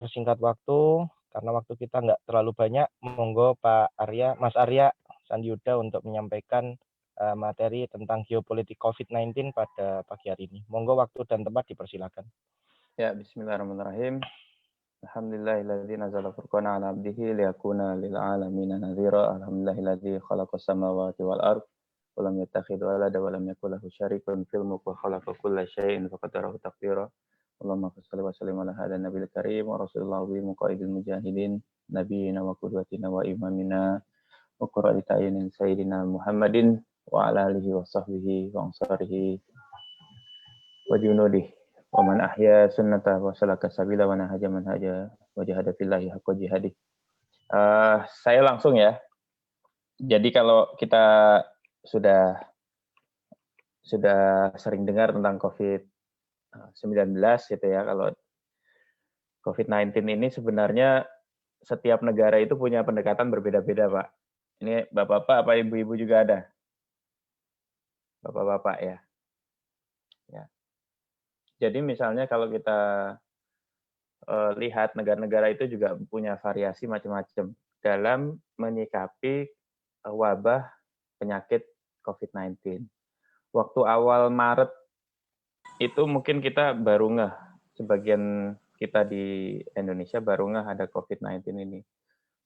mempersingkat waktu, karena waktu kita nggak terlalu banyak, monggo Pak Arya, Mas Arya Sandi Yuda untuk menyampaikan materi tentang geopolitik COVID-19 pada pagi hari ini. Monggo waktu dan tempat dipersilakan. Ya, bismillahirrahmanirrahim. Alhamdulillahilladzi nazala furqana 'ala 'abdihi liyakuna lil 'alamina nadhira. Alhamdulillahilladzi khalaqas samawati wal ardh wa lam yattakhidh walada wa lam yakul lahu syarikun fil mulki wa khalaqa kulla syai'in faqadarahu taqdira. Allahumma shalli wa sallim ala hadzal nabiyil karim wa rasulillah bi muqaidil mujahidin nabiyina wa qudwatina wa imamina wa qurrati a'yunin sayyidina Muhammadin wa ala alihi wa sahbihi wa ansarihi wa junudih wa man ahya sunnata wa salaka sabila wa nahaja man haja wa jahada fillahi haqqa jihadih. Saya langsung ya. Jadi kalau kita sudah sering dengar tentang COVID-19 gitu ya, kalau COVID-19 ini sebenarnya setiap negara itu punya pendekatan berbeda-beda, Pak. Ini Bapak-bapak apa Ibu-ibu juga ada? Bapak-bapak ya. Ya. Jadi misalnya kalau kita lihat negara-negara itu juga punya variasi macam-macam dalam menyikapi wabah penyakit COVID-19. Waktu awal Maret itu mungkin kita baru ngeh, sebagian kita di Indonesia baru ngeh ada COVID-19 ini.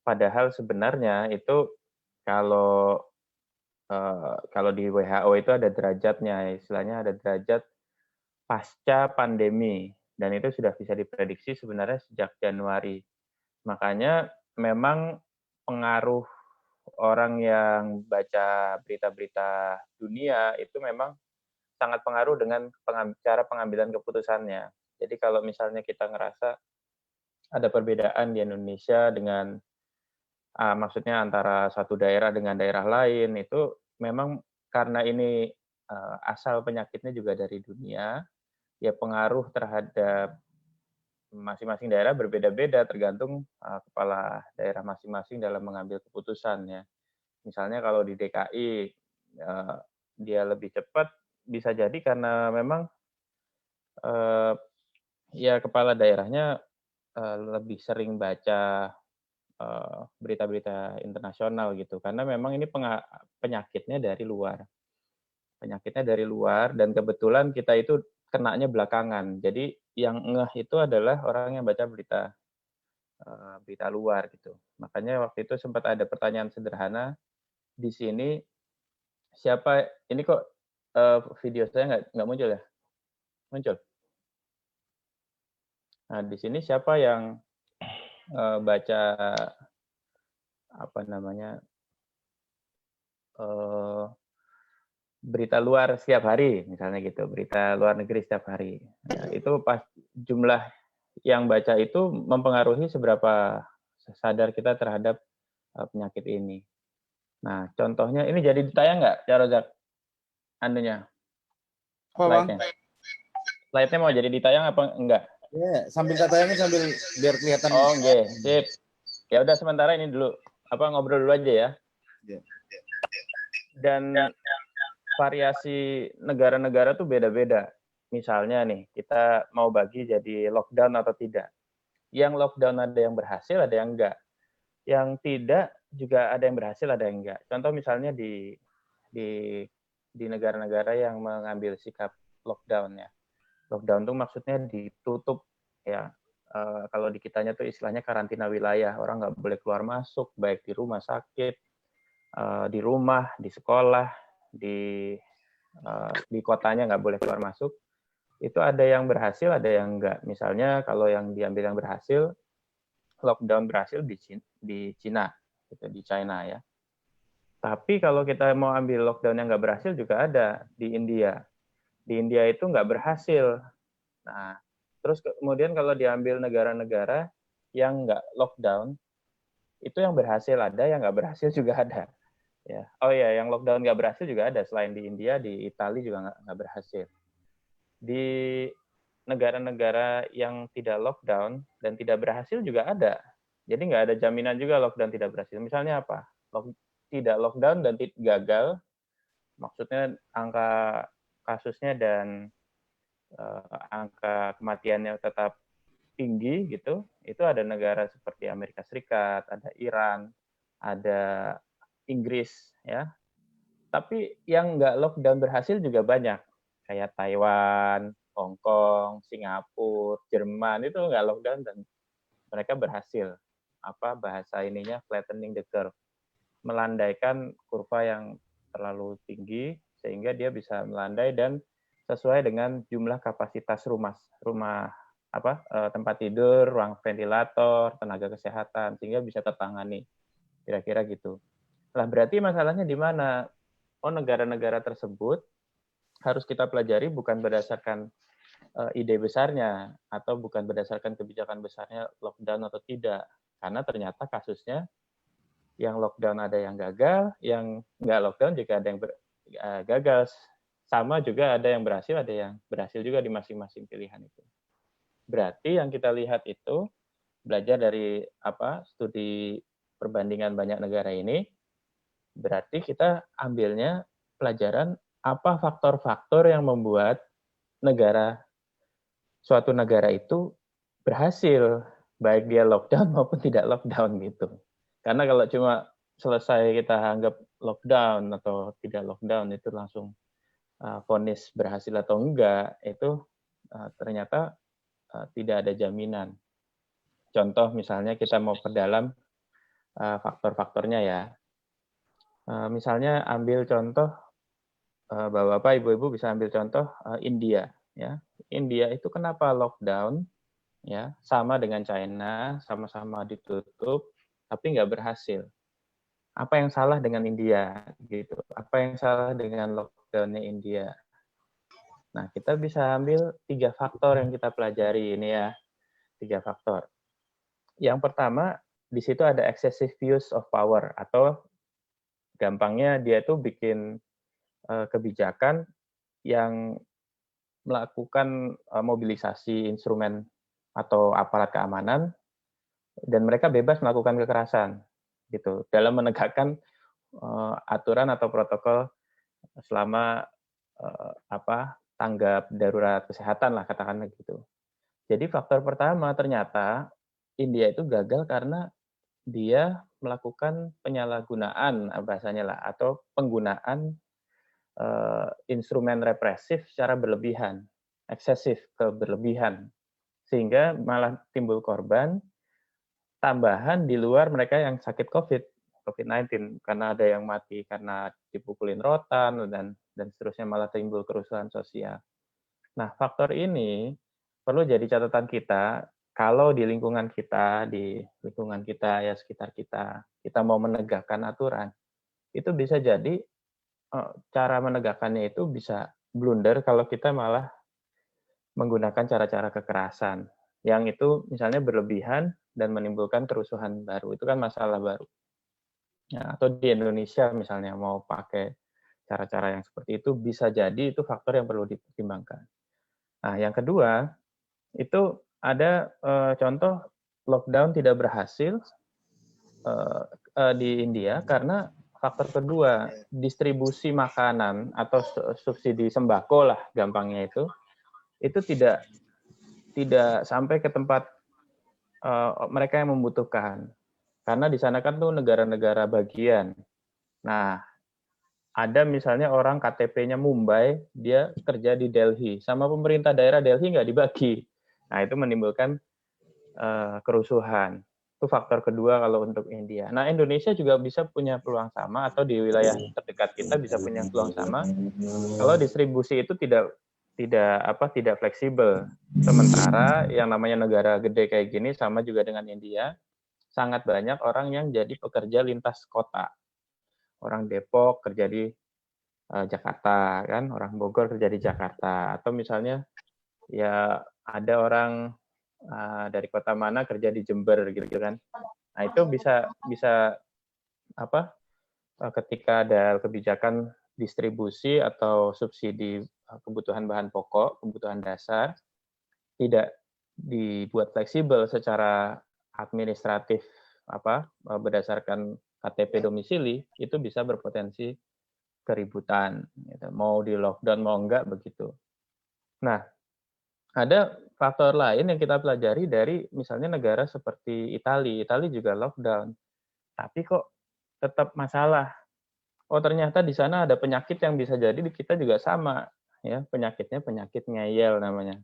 Padahal sebenarnya itu kalau di WHO itu ada derajatnya, istilahnya ada derajat pasca pandemi, dan itu sudah bisa diprediksi sebenarnya sejak Januari. Makanya memang pengaruh orang yang baca berita-berita dunia itu memang sangat pengaruh dengan cara pengambilan keputusannya. Jadi kalau misalnya kita ngerasa ada perbedaan di Indonesia dengan maksudnya antara satu daerah dengan daerah lain, itu memang karena ini asal penyakitnya juga dari dunia, ya pengaruh terhadap masing-masing daerah berbeda-beda tergantung kepala daerah masing-masing dalam mengambil keputusan ya. Misalnya kalau di DKI dia lebih cepat, bisa jadi karena memang ya kepala daerahnya lebih sering baca berita-berita internasional gitu, karena memang ini penyakitnya dari luar. Penyakitnya dari luar dan kebetulan kita itu kenanya belakangan. Jadi yang ngeh itu adalah orang yang baca berita luar gitu. Makanya waktu itu sempat ada pertanyaan sederhana di sini, siapa ini kok video saya nggak muncul ya? Muncul. Nah di sini siapa yang baca apa namanya berita luar setiap hari, misalnya gitu, berita luar negeri setiap hari. Nah, itu pas jumlah yang baca itu mempengaruhi seberapa sadar kita terhadap penyakit ini. Nah, contohnya ini jadi ditayang nggak, Jarozak? Anunya, slide-nya. Slide-nya mau jadi ditayang apa enggak? Ya, sambil tak tayangin sambil biar kelihatan. Oh, nggih, sip. Ya udah sementara ini dulu. Ngobrol dulu aja ya. Dan variasi negara-negara tuh beda-beda. Misalnya nih, kita mau bagi jadi lockdown atau tidak. Yang lockdown ada yang berhasil, ada yang enggak. Yang tidak juga ada yang berhasil, ada yang enggak. Contoh misalnya di negara-negara yang mengambil sikap lockdown ya. Lockdown tuh maksudnya ditutup ya. Kalau di kitanya tuh istilahnya karantina wilayah. Orang nggak boleh keluar masuk, baik di rumah sakit, di rumah, di sekolah, di kotanya nggak boleh keluar masuk. Itu ada yang berhasil, ada yang enggak. Misalnya kalau yang diambil yang berhasil, lockdown berhasil di Cina, gitu, di China ya. Tapi kalau kita mau ambil lockdown yang nggak berhasil juga ada di India. Di India itu nggak berhasil. Nah, terus kemudian kalau diambil negara-negara yang nggak lockdown, itu yang berhasil ada, yang nggak berhasil juga ada. Ya. Oh ya, yang lockdown nggak berhasil juga ada. Selain di India, di Italia juga nggak berhasil. Di negara-negara yang tidak lockdown dan tidak berhasil juga ada. Jadi nggak ada jaminan juga lockdown tidak berhasil. Misalnya apa? Tidak lockdown dan gagal, maksudnya angka kasusnya dan angka kematiannya tetap tinggi gitu, itu ada negara seperti Amerika Serikat, ada Iran, ada Inggris, ya. Tapi yang nggak lockdown berhasil juga banyak, kayak Taiwan, Hong Kong, Singapura, Jerman itu nggak lockdown dan mereka berhasil. Apa bahasa ininya flattening the curve, melandaikan kurva yang terlalu tinggi sehingga dia bisa melandai dan sesuai dengan jumlah kapasitas tempat tidur, ruang ventilator, tenaga kesehatan sehingga bisa tertangani. Kira-kira gitu. Nah, berarti masalahnya di mana? Oh, negara-negara tersebut harus kita pelajari bukan berdasarkan ide besarnya atau bukan berdasarkan kebijakan besarnya lockdown atau tidak. Karena ternyata kasusnya yang lockdown ada yang gagal, yang nggak lockdown juga ada yang gagal. Sama juga ada yang berhasil juga di masing-masing pilihan itu. Berarti yang kita lihat itu belajar dari studi perbandingan banyak negara ini, berarti kita ambilnya pelajaran apa faktor-faktor yang membuat suatu negara itu berhasil, baik dia lockdown maupun tidak lockdown gitu. Karena kalau cuma selesai kita anggap lockdown atau tidak lockdown itu langsung vonis berhasil atau enggak, itu ternyata tidak ada jaminan. Contoh misalnya kita mau perdalam faktor-faktornya ya. Misalnya ambil contoh, Bapak-bapak, Ibu-ibu bisa ambil contoh India. Ya, India itu kenapa lockdown? Ya, sama dengan China, sama-sama ditutup, tapi nggak berhasil. Apa yang salah dengan India? Gitu. Apa yang salah dengan lockdown-nya India? Nah, kita bisa ambil 3 faktor yang kita pelajari ini ya. 3 faktor. Yang pertama, di situ ada excessive use of power, atau gampangnya dia tuh bikin kebijakan yang melakukan mobilisasi instrumen atau aparat keamanan, dan mereka bebas melakukan kekerasan gitu dalam menegakkan aturan atau protokol selama tanggap darurat kesehatan lah, katakanlah gitu. Jadi faktor pertama ternyata India itu gagal karena dia melakukan penyalahgunaan bahasanya lah, atau penggunaan instrumen represif secara berlebihan, eksesif, berlebihan, sehingga malah timbul korban tambahan di luar mereka yang sakit COVID-19, karena ada yang mati karena dipukulin rotan dan seterusnya, malah timbul kerusuhan sosial. Nah, faktor ini perlu jadi catatan kita kalau di lingkungan kita ya sekitar kita mau menegakkan aturan, itu bisa jadi cara menegakkannya itu bisa blunder kalau kita malah menggunakan cara-cara kekerasan yang itu misalnya berlebihan dan menimbulkan kerusuhan baru. Itu kan masalah baru. Ya, atau di Indonesia misalnya mau pakai cara-cara yang seperti itu, bisa jadi itu faktor yang perlu dipertimbangkan. Nah, yang kedua, itu ada contoh lockdown tidak berhasil di India karena faktor kedua, distribusi makanan atau subsidi sembako lah gampangnya itu tidak sampai ke tempat mereka yang membutuhkan. Karena di sana kan tuh negara-negara bagian. Nah, ada misalnya orang KTP-nya Mumbai, dia kerja di Delhi, sama pemerintah daerah Delhi nggak dibagi. Nah, itu menimbulkan kerusuhan. Itu faktor kedua kalau untuk India. Nah, Indonesia juga bisa punya peluang sama, atau di wilayah terdekat kita bisa punya peluang sama. Kalau distribusi itu tidak fleksibel. Sementara yang namanya negara gede kayak gini sama juga dengan India, sangat banyak orang yang jadi pekerja lintas kota. Orang Depok kerja di Jakarta, kan, orang Bogor kerja di Jakarta, atau misalnya ya ada orang dari kota mana kerja di Jember gitu kan. Nah, itu bisa ketika ada kebijakan distribusi atau subsidi kebutuhan bahan pokok, kebutuhan dasar, tidak dibuat fleksibel secara administratif berdasarkan KTP domisili, itu bisa berpotensi keributan, gitu. Mau di lockdown mau enggak begitu. Nah, ada faktor lain yang kita pelajari dari misalnya negara seperti Italia. Italia juga lockdown, tapi kok tetap masalah. Oh, ternyata di sana ada penyakit yang bisa jadi di kita juga sama, ya. Penyakitnya penyakit ngeyel namanya.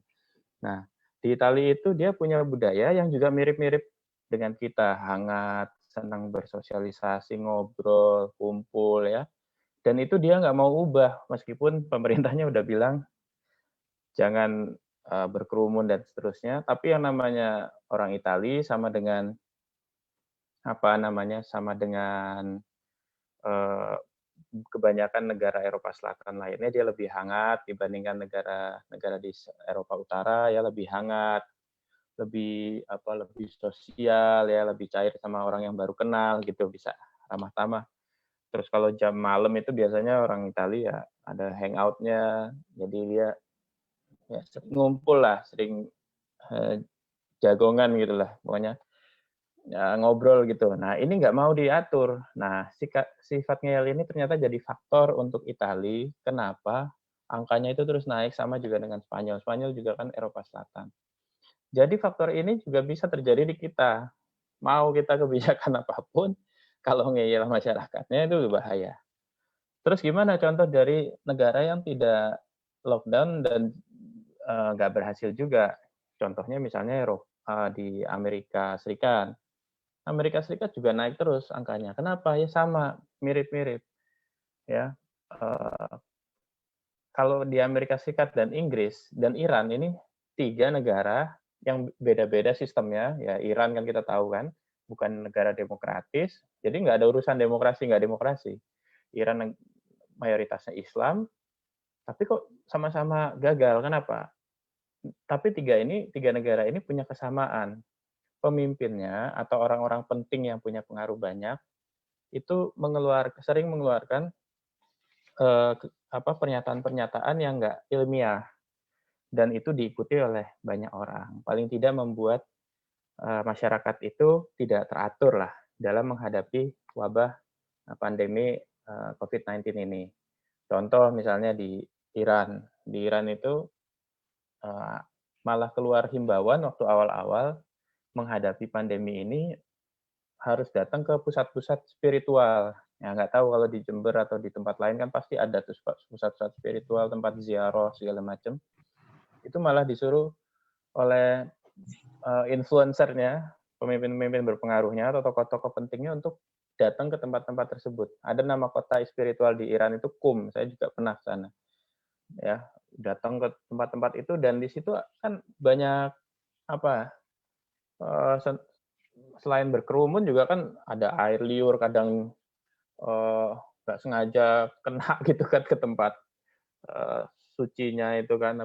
Nah, di Italia itu dia punya budaya yang juga mirip-mirip dengan kita, hangat, senang bersosialisasi, ngobrol, kumpul, ya. Dan itu dia nggak mau ubah, meskipun pemerintahnya udah bilang jangan berkerumun dan seterusnya. Tapi yang namanya orang Italia sama dengan sama dengan kebanyakan negara Eropa Selatan lainnya, dia lebih hangat dibandingkan negara-negara di Eropa Utara, ya lebih hangat, lebih sosial, ya lebih cair sama orang yang baru kenal gitu, bisa ramah tamah. Terus kalau jam malam itu biasanya orang Italia ya ada hangout-nya, jadi dia ya ngumpul lah, sering jagongan gitulah, pokoknya ya, ngobrol gitu. Nah, ini nggak mau diatur. Nah, sifat ngeyel ini ternyata jadi faktor untuk Italia. Kenapa? Angkanya itu terus naik, sama juga dengan Spanyol. Spanyol juga kan Eropa Selatan. Jadi faktor ini juga bisa terjadi di kita. Mau kita kebijakan apapun, kalau ngeyel masyarakatnya itu bahaya. Terus gimana contoh dari negara yang tidak lockdown dan nggak berhasil juga? Contohnya misalnya di Amerika Serikat. Amerika Serikat juga naik terus angkanya. Kenapa? Ya sama, mirip-mirip. Ya, kalau di Amerika Serikat dan Inggris dan Iran ini 3 negara yang beda-beda sistemnya. Ya, Iran kan kita tahu kan, bukan negara demokratis. Jadi nggak ada urusan demokrasi nggak demokrasi. Iran mayoritasnya Islam, tapi kok sama-sama gagal. Kenapa? Tapi tiga negara ini punya kesamaan. Pemimpinnya atau orang-orang penting yang punya pengaruh banyak itu sering mengeluarkan pernyataan-pernyataan yang nggak ilmiah, dan itu diikuti oleh banyak orang. Paling tidak membuat masyarakat itu tidak teratur lah dalam menghadapi wabah pandemi COVID-19 ini. Contoh misalnya di Iran. Di Iran itu malah keluar himbauan waktu awal-awal menghadapi pandemi ini harus datang ke pusat-pusat spiritual. Ya, nggak tahu kalau di Jember atau di tempat lain kan pasti ada tuh pusat-pusat spiritual, tempat ziarah segala macam. Itu malah disuruh oleh influencernya, pemimpin-pemimpin berpengaruhnya atau tokoh-tokoh pentingnya untuk datang ke tempat-tempat tersebut. Ada nama kota spiritual di Iran itu Qum. Saya juga pernah ke sana. Ya, datang ke tempat-tempat itu dan di situ kan banyak selain berkerumun juga kan ada air liur, kadang nggak sengaja kena gitu kan ke tempat sucinya itu kan,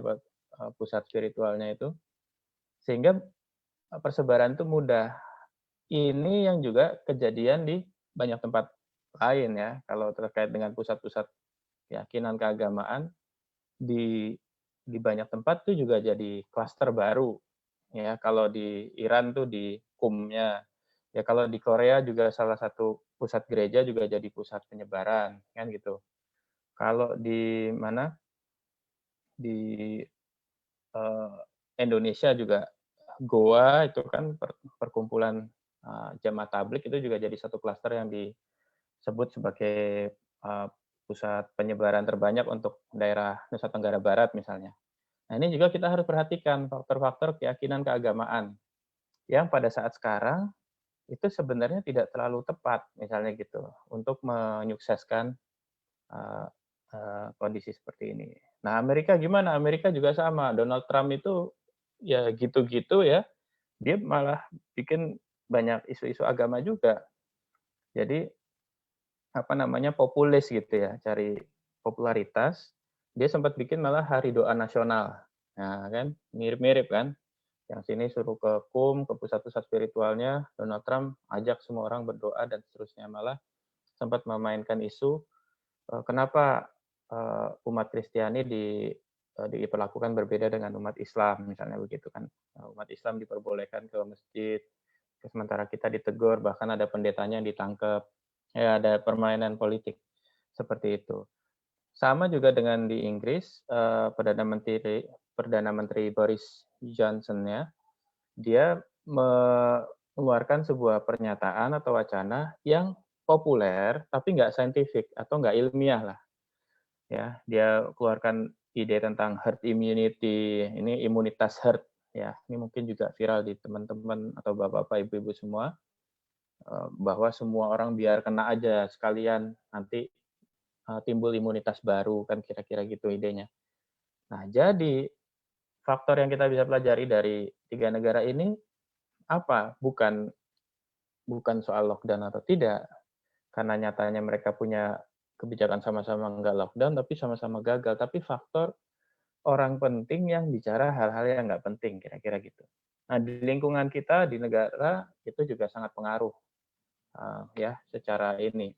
pusat spiritualnya itu, sehingga persebaran itu mudah. Ini yang juga kejadian di banyak tempat lain ya, kalau terkait dengan pusat-pusat keyakinan keagamaan di banyak tempat itu juga jadi klaster baru ya. Kalau di Iran tuh di Qumnya, ya kalau di Korea juga salah satu pusat gereja juga jadi pusat penyebaran kan gitu. Kalau di di Indonesia juga Goa itu kan perkumpulan jemaat tablik itu juga jadi satu klaster yang disebut sebagai pusat penyebaran terbanyak untuk daerah Nusa Tenggara Barat misalnya. Nah, ini juga kita harus perhatikan faktor-faktor keyakinan keagamaan yang pada saat sekarang itu sebenarnya tidak terlalu tepat misalnya gitu untuk menyukseskan kondisi seperti ini. Nah, Amerika gimana? Amerika juga sama. Donald Trump itu ya gitu-gitu ya. Dia malah bikin banyak isu-isu agama juga. Jadi populis gitu ya, cari popularitas. Dia sempat bikin malah hari doa nasional. Nah, kan mirip-mirip kan. Yang sini suruh ke Qum, ke pusat-pusat spiritualnya, Donald Trump ajak semua orang berdoa dan seterusnya. Malah sempat memainkan isu kenapa umat Kristiani diperlakukan berbeda dengan umat Islam, misalnya begitu kan. Umat Islam diperbolehkan ke masjid, sementara kita ditegur, bahkan ada pendetanya yang ditangkap. Ya, ada permainan politik seperti itu. Sama juga dengan di Inggris, Perdana Menteri Boris Johnson-nya, dia mengeluarkan sebuah pernyataan atau wacana yang populer tapi nggak saintifik atau nggak ilmiah lah. Ya, dia keluarkan ide tentang herd immunity, ini imunitas herd ya. Ini mungkin juga viral di teman-teman atau bapak-bapak, ibu-ibu semua, bahwa semua orang biar kena aja sekalian, nanti timbul imunitas baru, kan kira-kira gitu idenya. Nah, jadi faktor yang kita bisa pelajari dari 3 negara ini apa? Bukan soal lockdown atau tidak, karena nyatanya mereka punya kebijakan sama-sama nggak lockdown, tapi sama-sama gagal. Tapi faktor orang penting yang bicara hal-hal yang nggak penting, kira-kira gitu. Nah, di lingkungan kita, di negara, itu juga sangat pengaruh ya secara ini.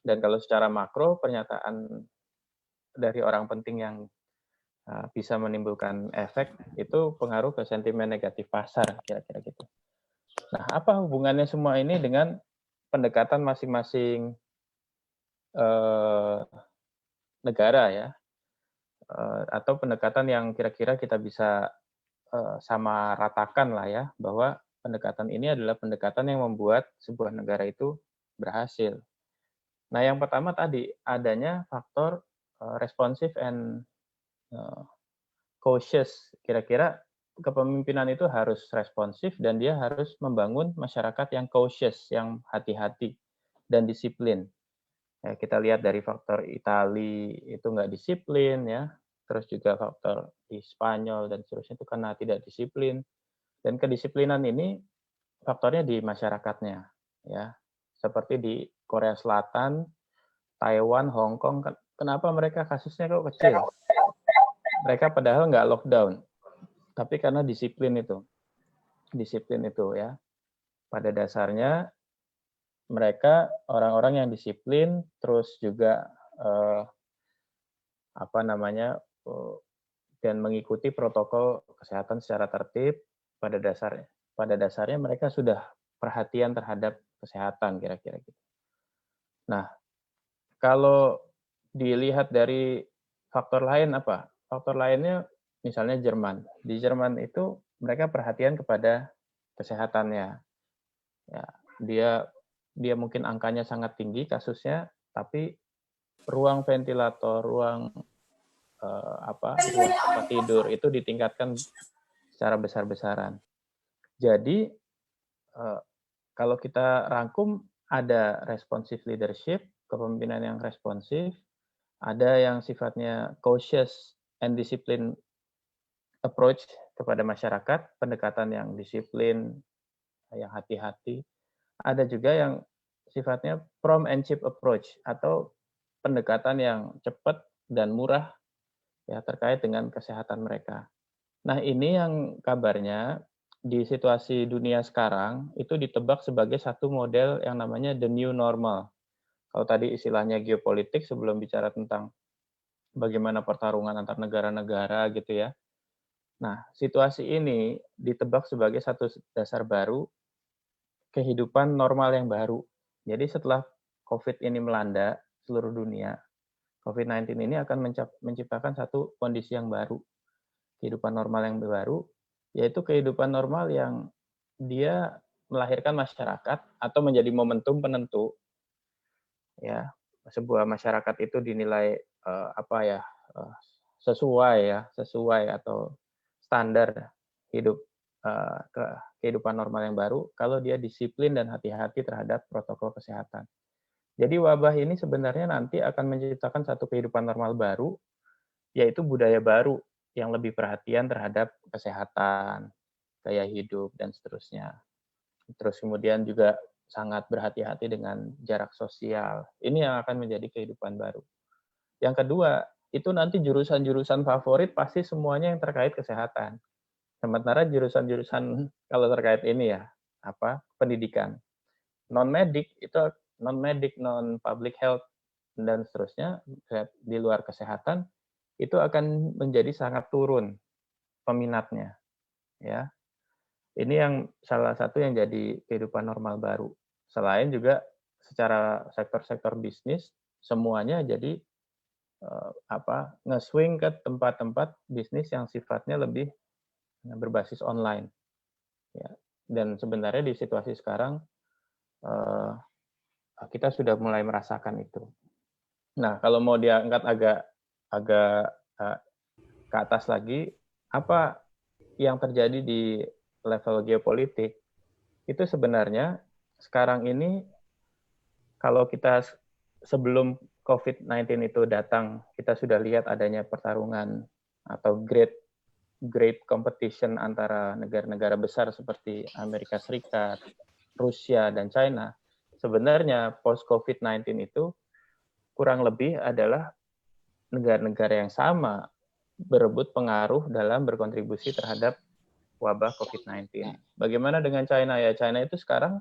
Dan kalau secara makro, pernyataan dari orang penting yang bisa menimbulkan efek, itu pengaruh ke sentimen negatif pasar, kira-kira gitu. Nah, apa hubungannya semua ini dengan pendekatan masing-masing negara ya, atau pendekatan yang kira-kira kita bisa sama ratakan lah ya, bahwa pendekatan ini adalah pendekatan yang membuat sebuah negara itu berhasil. Nah, yang pertama tadi, adanya faktor responsive and cautious. Kira-kira kepemimpinan itu harus responsif dan dia harus membangun masyarakat yang cautious, yang hati-hati dan disiplin. Ya, kita lihat dari faktor Itali itu nggak disiplin ya, terus juga faktor di Spanyol dan seterusnya itu karena tidak disiplin. Dan kedisiplinan ini faktornya di masyarakatnya ya. Seperti di Korea Selatan, Taiwan, Hong Kong, kenapa mereka kasusnya kok kecil? Mereka padahal nggak lockdown, tapi karena disiplin itu ya. Pada dasarnya mereka orang-orang yang disiplin, terus juga dan mengikuti protokol kesehatan secara tertib. Pada dasarnya mereka sudah perhatian terhadap kesehatan, kira-kira gitu. Nah, kalau dilihat dari faktor lain apa? Faktor lainnya misalnya Jerman. Di Jerman itu mereka perhatian kepada kesehatannya. Ya, dia mungkin angkanya sangat tinggi kasusnya, tapi ruang ventilator, ruang tempat tidur itu ditingkatkan secara besar-besaran. Jadi kalau kita rangkum, ada responsive leadership, kepemimpinan yang responsif, ada yang sifatnya cautious and discipline approach kepada masyarakat, pendekatan yang disiplin, yang hati-hati. Ada juga yang sifatnya prompt and cheap approach atau pendekatan yang cepat dan murah ya terkait dengan kesehatan mereka. Nah, ini yang kabarnya di situasi dunia sekarang itu ditebak sebagai satu model yang namanya the new normal. Kalau tadi istilahnya geopolitik sebelum bicara tentang bagaimana pertarungan antar negara-negara gitu ya. Nah, situasi ini ditebak sebagai satu dasar baru kehidupan normal yang baru. Jadi setelah COVID ini melanda seluruh dunia, COVID-19 ini akan menciptakan satu kondisi yang baru, kehidupan normal yang baru, yaitu kehidupan normal yang dia melahirkan masyarakat atau menjadi momentum penentu ya, sebuah masyarakat itu dinilai sesuai atau standar hidup kehidupan normal yang baru kalau dia disiplin dan hati-hati terhadap protokol kesehatan. Jadi wabah ini sebenarnya nanti akan menciptakan satu kehidupan normal baru, yaitu budaya baru yang lebih perhatian terhadap kesehatan, gaya hidup, dan seterusnya. Terus kemudian juga sangat berhati-hati dengan jarak sosial. Ini yang akan menjadi kehidupan baru. Yang kedua, itu nanti jurusan-jurusan favorit pasti semuanya yang terkait kesehatan. Sementara jurusan-jurusan kalau terkait ini ya, pendidikan. Non-medik, non-public health, dan seterusnya, di luar kesehatan, itu akan menjadi sangat turun peminatnya. Ya, ini yang salah satu yang jadi kehidupan normal baru. Selain juga secara sektor-sektor bisnis, semuanya jadi nge-swing ke tempat-tempat bisnis yang sifatnya lebih berbasis online. Ya. Dan sebenarnya di situasi sekarang kita sudah mulai merasakan itu. Nah, kalau mau diangkat agak ke atas lagi, apa yang terjadi di level geopolitik itu sebenarnya sekarang ini kalau kita sebelum COVID-19 itu datang, kita sudah lihat adanya pertarungan atau great competition antara negara-negara besar seperti Amerika Serikat, Rusia, dan China. Sebenarnya post COVID-19 itu kurang lebih adalah negara-negara yang sama berebut pengaruh dalam berkontribusi terhadap wabah COVID-19. Bagaimana dengan China? Ya, China itu sekarang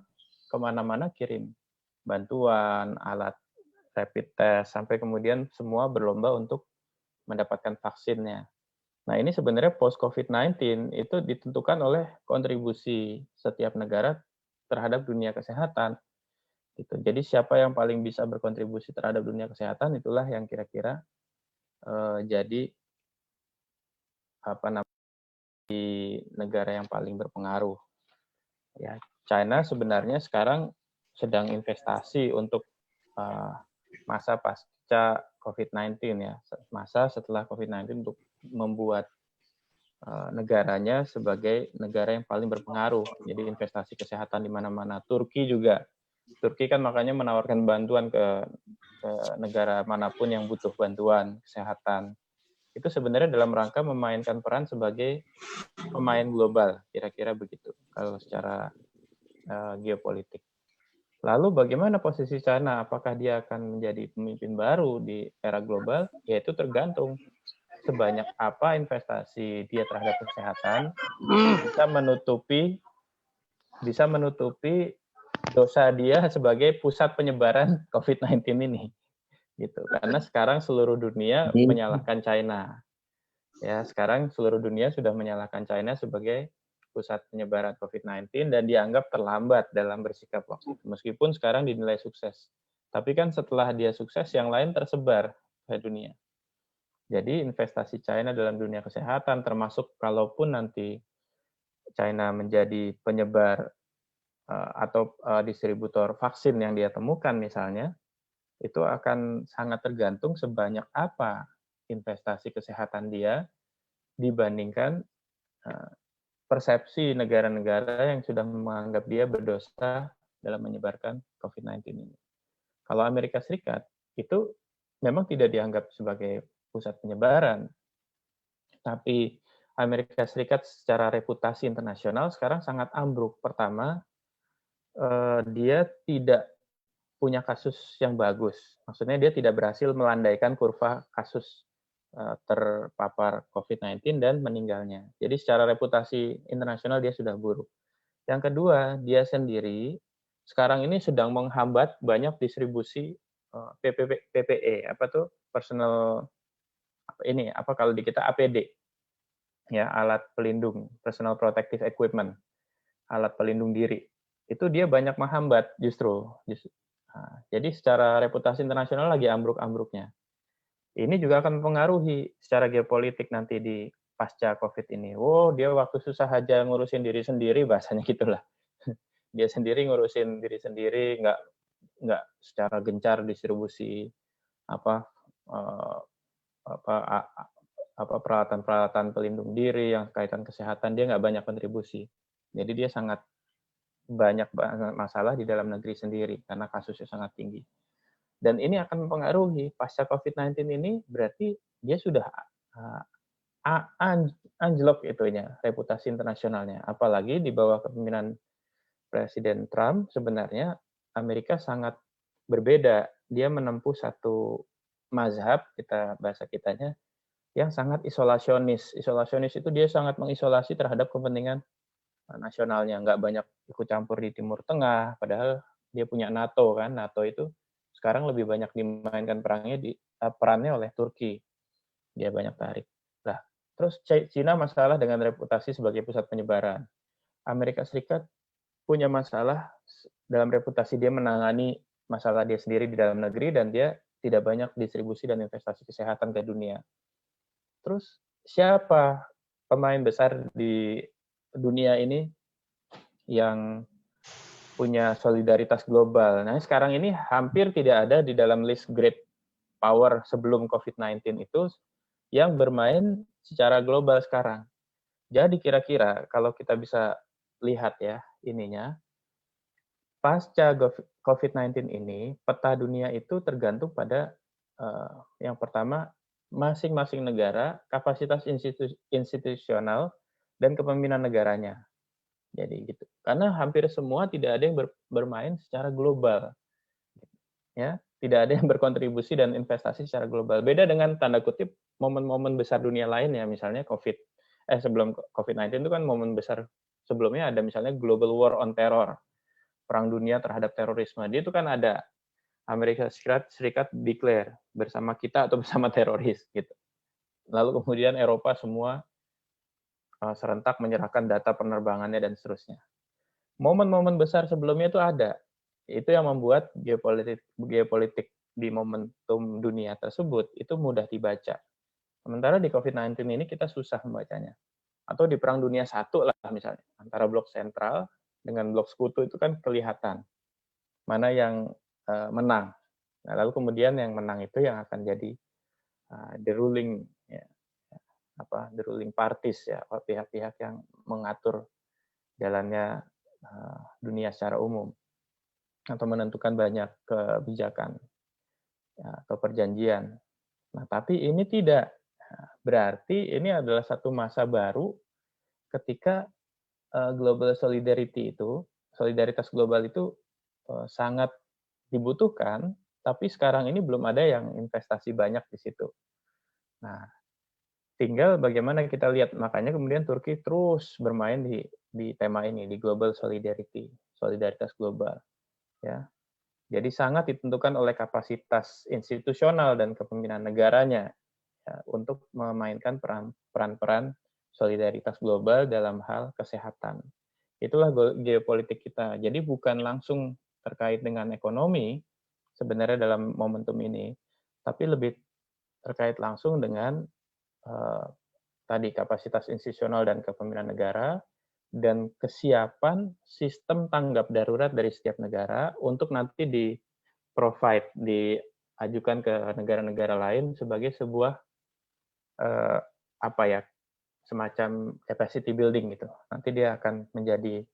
kemana-mana kirim bantuan, alat rapid test, sampai kemudian semua berlomba untuk mendapatkan vaksinnya. Nah, ini sebenarnya post COVID-19 itu ditentukan oleh kontribusi setiap negara terhadap dunia kesehatan. Gitu. Jadi siapa yang paling bisa berkontribusi terhadap dunia kesehatan itulah yang kira-kira jadi apa namanya di negara yang paling berpengaruh. Ya, China sebenarnya sekarang sedang investasi untuk masa pasca COVID-19 ya, masa setelah COVID-19 untuk membuat negaranya sebagai negara yang paling berpengaruh. Jadi investasi kesehatan di mana-mana. Turki juga. Turki kan makanya menawarkan bantuan ke negara manapun yang butuh bantuan kesehatan. Itu sebenarnya dalam rangka memainkan peran sebagai pemain global, kira-kira begitu kalau secara geopolitik. Lalu bagaimana posisi China? Apakah dia akan menjadi pemimpin baru di era global? Ya itu tergantung sebanyak apa investasi dia terhadap kesehatan bisa menutupi dosa dia sebagai pusat penyebaran COVID-19 ini. Gitu. Karena sekarang seluruh dunia menyalahkan China. Ya, sekarang seluruh dunia sudah menyalahkan China sebagai pusat penyebaran COVID-19 dan dianggap terlambat dalam bersikap waktu itu. Meskipun sekarang dinilai sukses. Tapi kan setelah dia sukses, yang lain tersebar ke dunia. Jadi investasi China dalam dunia kesehatan, termasuk kalaupun nanti China menjadi penyebar atau distributor vaksin yang dia temukan misalnya, itu akan sangat tergantung sebanyak apa investasi kesehatan dia dibandingkan persepsi negara-negara yang sudah menganggap dia berdosa dalam menyebarkan COVID-19 ini. Kalau Amerika Serikat itu memang tidak dianggap sebagai pusat penyebaran, tapi Amerika Serikat secara reputasi internasional sekarang sangat ambruk. Pertama, dia tidak punya kasus yang bagus. Maksudnya dia tidak berhasil melandaikan kurva kasus terpapar COVID-19 dan meninggalnya. Jadi secara reputasi internasional dia sudah buruk. Yang kedua, dia sendiri sekarang ini sedang menghambat banyak distribusi PPE, apa tuh personal ini apa kalau di kita APD, ya alat pelindung, personal protective equipment, alat pelindung diri. Itu dia banyak menghambat justru. Nah, jadi secara reputasi internasional lagi ambruk-ambruknya. Ini juga akan mempengaruhi secara geopolitik nanti di pasca COVID ini. Oh, dia waktu susah aja ngurusin diri sendiri, bahasanya gitulah. Dia sendiri ngurusin diri sendiri, nggak secara gencar distribusi apa peralatan-peralatan pelindung diri yang kaitan kesehatan, dia nggak banyak kontribusi. Jadi dia sangat banyak masalah di dalam negeri sendiri karena kasusnya sangat tinggi. Dan ini akan mempengaruhi pasca COVID-19 ini berarti dia sudah anjlok itunya reputasi internasionalnya. Apalagi di bawah kepemimpinan Presiden Trump sebenarnya Amerika sangat berbeda. Dia menempuh satu mazhab bahasa kitanya yang sangat isolasionis. Isolasionis itu dia sangat mengisolasi terhadap kepentingan nasionalnya, nggak banyak ikut campur di Timur Tengah, padahal dia punya NATO kan. NATO itu sekarang lebih banyak dimainkan perannya oleh Turki. Dia banyak tarik. Nah, terus Cina masalah dengan reputasi sebagai pusat penyebaran. Amerika Serikat punya masalah dalam reputasi dia menangani masalah dia sendiri di dalam negeri dan dia tidak banyak distribusi dan investasi kesehatan ke dunia. Terus siapa pemain besar di dunia ini yang punya solidaritas global. Nah, sekarang ini hampir tidak ada di dalam list great power sebelum COVID-19 itu yang bermain secara global sekarang. Jadi kira-kira kalau kita bisa lihat ya ininya, pasca COVID-19 ini, peta dunia itu tergantung pada yang pertama, masing-masing negara, kapasitas institusional, dan kepemimpinan negaranya. Jadi gitu. Karena hampir semua tidak ada yang bermain secara global. Ya, tidak ada yang berkontribusi dan investasi secara global. Beda dengan tanda kutip momen-momen besar dunia lain ya, misalnya sebelum COVID-19 itu kan momen besar sebelumnya ada misalnya Global War on Terror, perang dunia terhadap terorisme. Dia itu kan ada Amerika Serikat declare bersama kita atau bersama teroris gitu. Lalu kemudian Eropa semua serentak menyerahkan data penerbangannya dan seterusnya. Momen-momen besar sebelumnya itu ada. Itu yang membuat geopolitik di momentum dunia tersebut itu mudah dibaca. Sementara di COVID-19 ini kita susah membacanya. Atau di Perang Dunia I lah misalnya, antara blok sentral dengan blok sekutu itu kan kelihatan mana yang menang. Nah, lalu kemudian yang menang itu yang akan jadi the ruling parties ya, pihak-pihak yang mengatur jalannya dunia secara umum atau menentukan banyak kebijakan ya, atau perjanjian. Nah, tapi ini tidak berarti ini adalah satu masa baru ketika global solidarity itu, solidaritas global itu sangat dibutuhkan, tapi sekarang ini belum ada yang investasi banyak di situ. Nah, tinggal bagaimana kita lihat, makanya kemudian Turki terus bermain di tema ini, di global solidarity, solidaritas global. Ya, jadi sangat ditentukan oleh kapasitas institusional dan kepemimpinan negaranya ya, untuk memainkan peran-peran solidaritas global dalam hal kesehatan. Itulah geopolitik kita. Jadi bukan langsung terkait dengan ekonomi sebenarnya dalam momentum ini, tapi lebih terkait langsung dengan tadi kapasitas institusional dan kepemimpinan negara, dan kesiapan sistem tanggap darurat dari setiap negara untuk nanti diajukan ke negara-negara lain sebagai sebuah semacam capacity building gitu. Nanti dia akan menjadi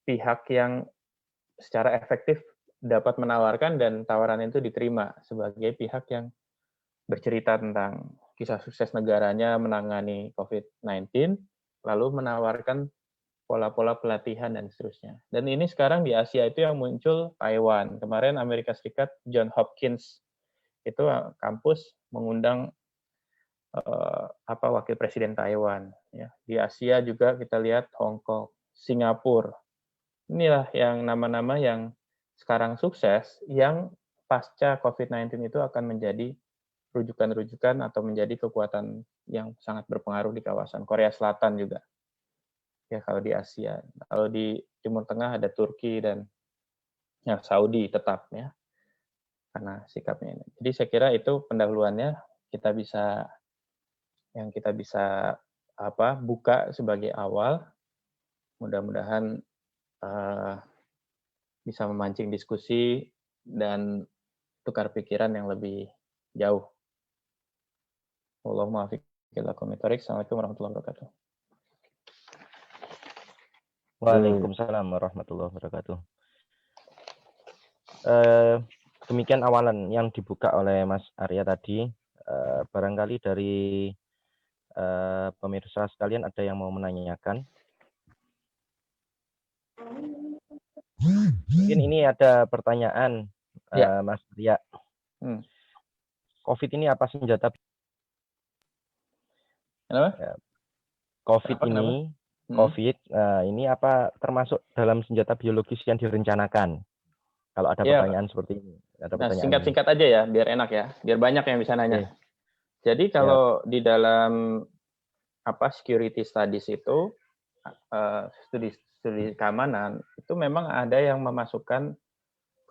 pihak yang secara efektif dapat menawarkan dan tawaran itu diterima sebagai pihak yang bercerita tentang kisah sukses negaranya menangani COVID-19, lalu menawarkan pola-pola pelatihan dan seterusnya. Dan ini sekarang di Asia itu yang muncul Taiwan. Kemarin Amerika Serikat, Johns Hopkins itu kampus mengundang wakil presiden Taiwan. Ya. Di Asia juga kita lihat Hong Kong, Singapura. Inilah yang nama-nama yang sekarang sukses, yang pasca COVID-19 itu akan menjadi rujukan-rujukan atau menjadi kekuatan yang sangat berpengaruh di kawasan Korea Selatan juga. Ya, kalau di Asia. Kalau di Timur Tengah ada Turki dan ya, Saudi tetap ya, karena sikapnya ini. Jadi saya kira itu pendahuluannya kita bisa buka sebagai awal. Mudah-mudahan bisa memancing diskusi dan tukar pikiran yang lebih jauh. Allahumma afiq ila aqwamit thoriq. Assalamualaikum warahmatullahi wabarakatuh. Waalaikumsalam warahmatullahi wabarakatuh. Demikian awalan yang dibuka oleh Mas Arya tadi. Barangkali dari pemirsa sekalian ada yang mau menanyakan. Mungkin ini ada pertanyaan, ya. Mas Arya. COVID ini apa senjata? Kenapa? COVID ini apa termasuk dalam senjata biologis yang direncanakan? Kalau ada pertanyaan seperti ini. Singkat-singkat aja ya, biar enak ya, biar banyak yang bisa nanya. Jadi kalau di dalam security studies itu, studi keamanan, itu memang ada yang memasukkan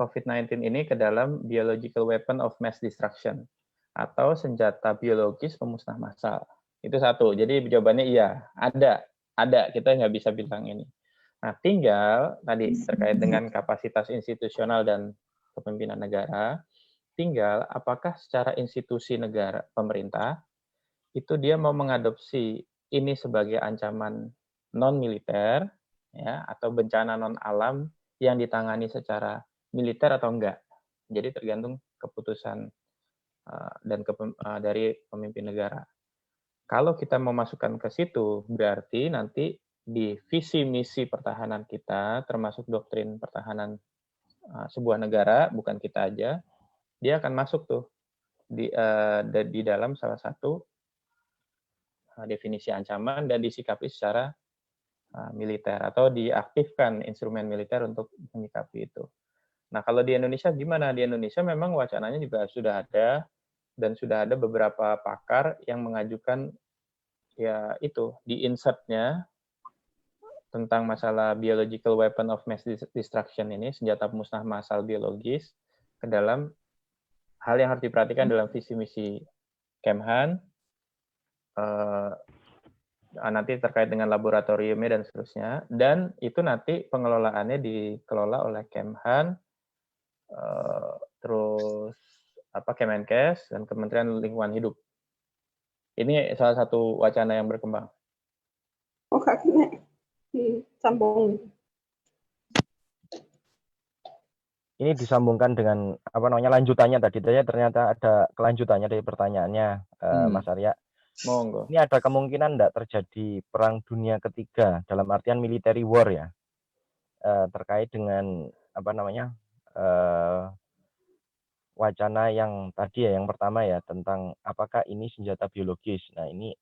COVID-19 ini ke dalam biological weapon of mass destruction, atau senjata biologis pemusnah massal. Itu satu. Jadi jawabannya iya, ada. Kita nggak bisa bilang ini. Nah, tinggal tadi terkait dengan kapasitas institusional dan kepemimpinan negara, tinggal apakah secara institusi negara pemerintah itu dia mau mengadopsi ini sebagai ancaman non militer ya atau bencana non alam yang ditangani secara militer atau enggak. Jadi tergantung keputusan dari pemimpin negara. Kalau kita memasukkan ke situ, berarti nanti di visi misi pertahanan kita, termasuk doktrin pertahanan sebuah negara, bukan kita aja, dia akan masuk tuh di dalam salah satu definisi ancaman dan disikapi secara militer atau diaktifkan instrumen militer untuk menyikapi itu. Nah, kalau di Indonesia gimana? Di Indonesia memang wacananya juga sudah ada dan sudah ada beberapa pakar yang mengajukan ya itu di insert-nya tentang masalah biological weapon of mass destruction ini, senjata musnah massal biologis, ke dalam hal yang harus diperhatikan dalam visi misi Kemhan, nanti terkait dengan laboratoriumnya dan seterusnya, dan itu nanti pengelolaannya dikelola oleh Kemhan, terus Kemenkes dan Kementerian Lingkungan Hidup. Ini salah satu wacana yang berkembang. Oh, kakinya disambung. Ini disambungkan dengan lanjutannya tadi. Ternyata ada kelanjutannya dari pertanyaannya, Mas Arya. Monggo. Ini ada kemungkinan enggak terjadi perang dunia ketiga dalam artian military war ya, terkait dengan wacana yang tadi ya, yang pertama ya, tentang apakah ini senjata biologis. Nah, ini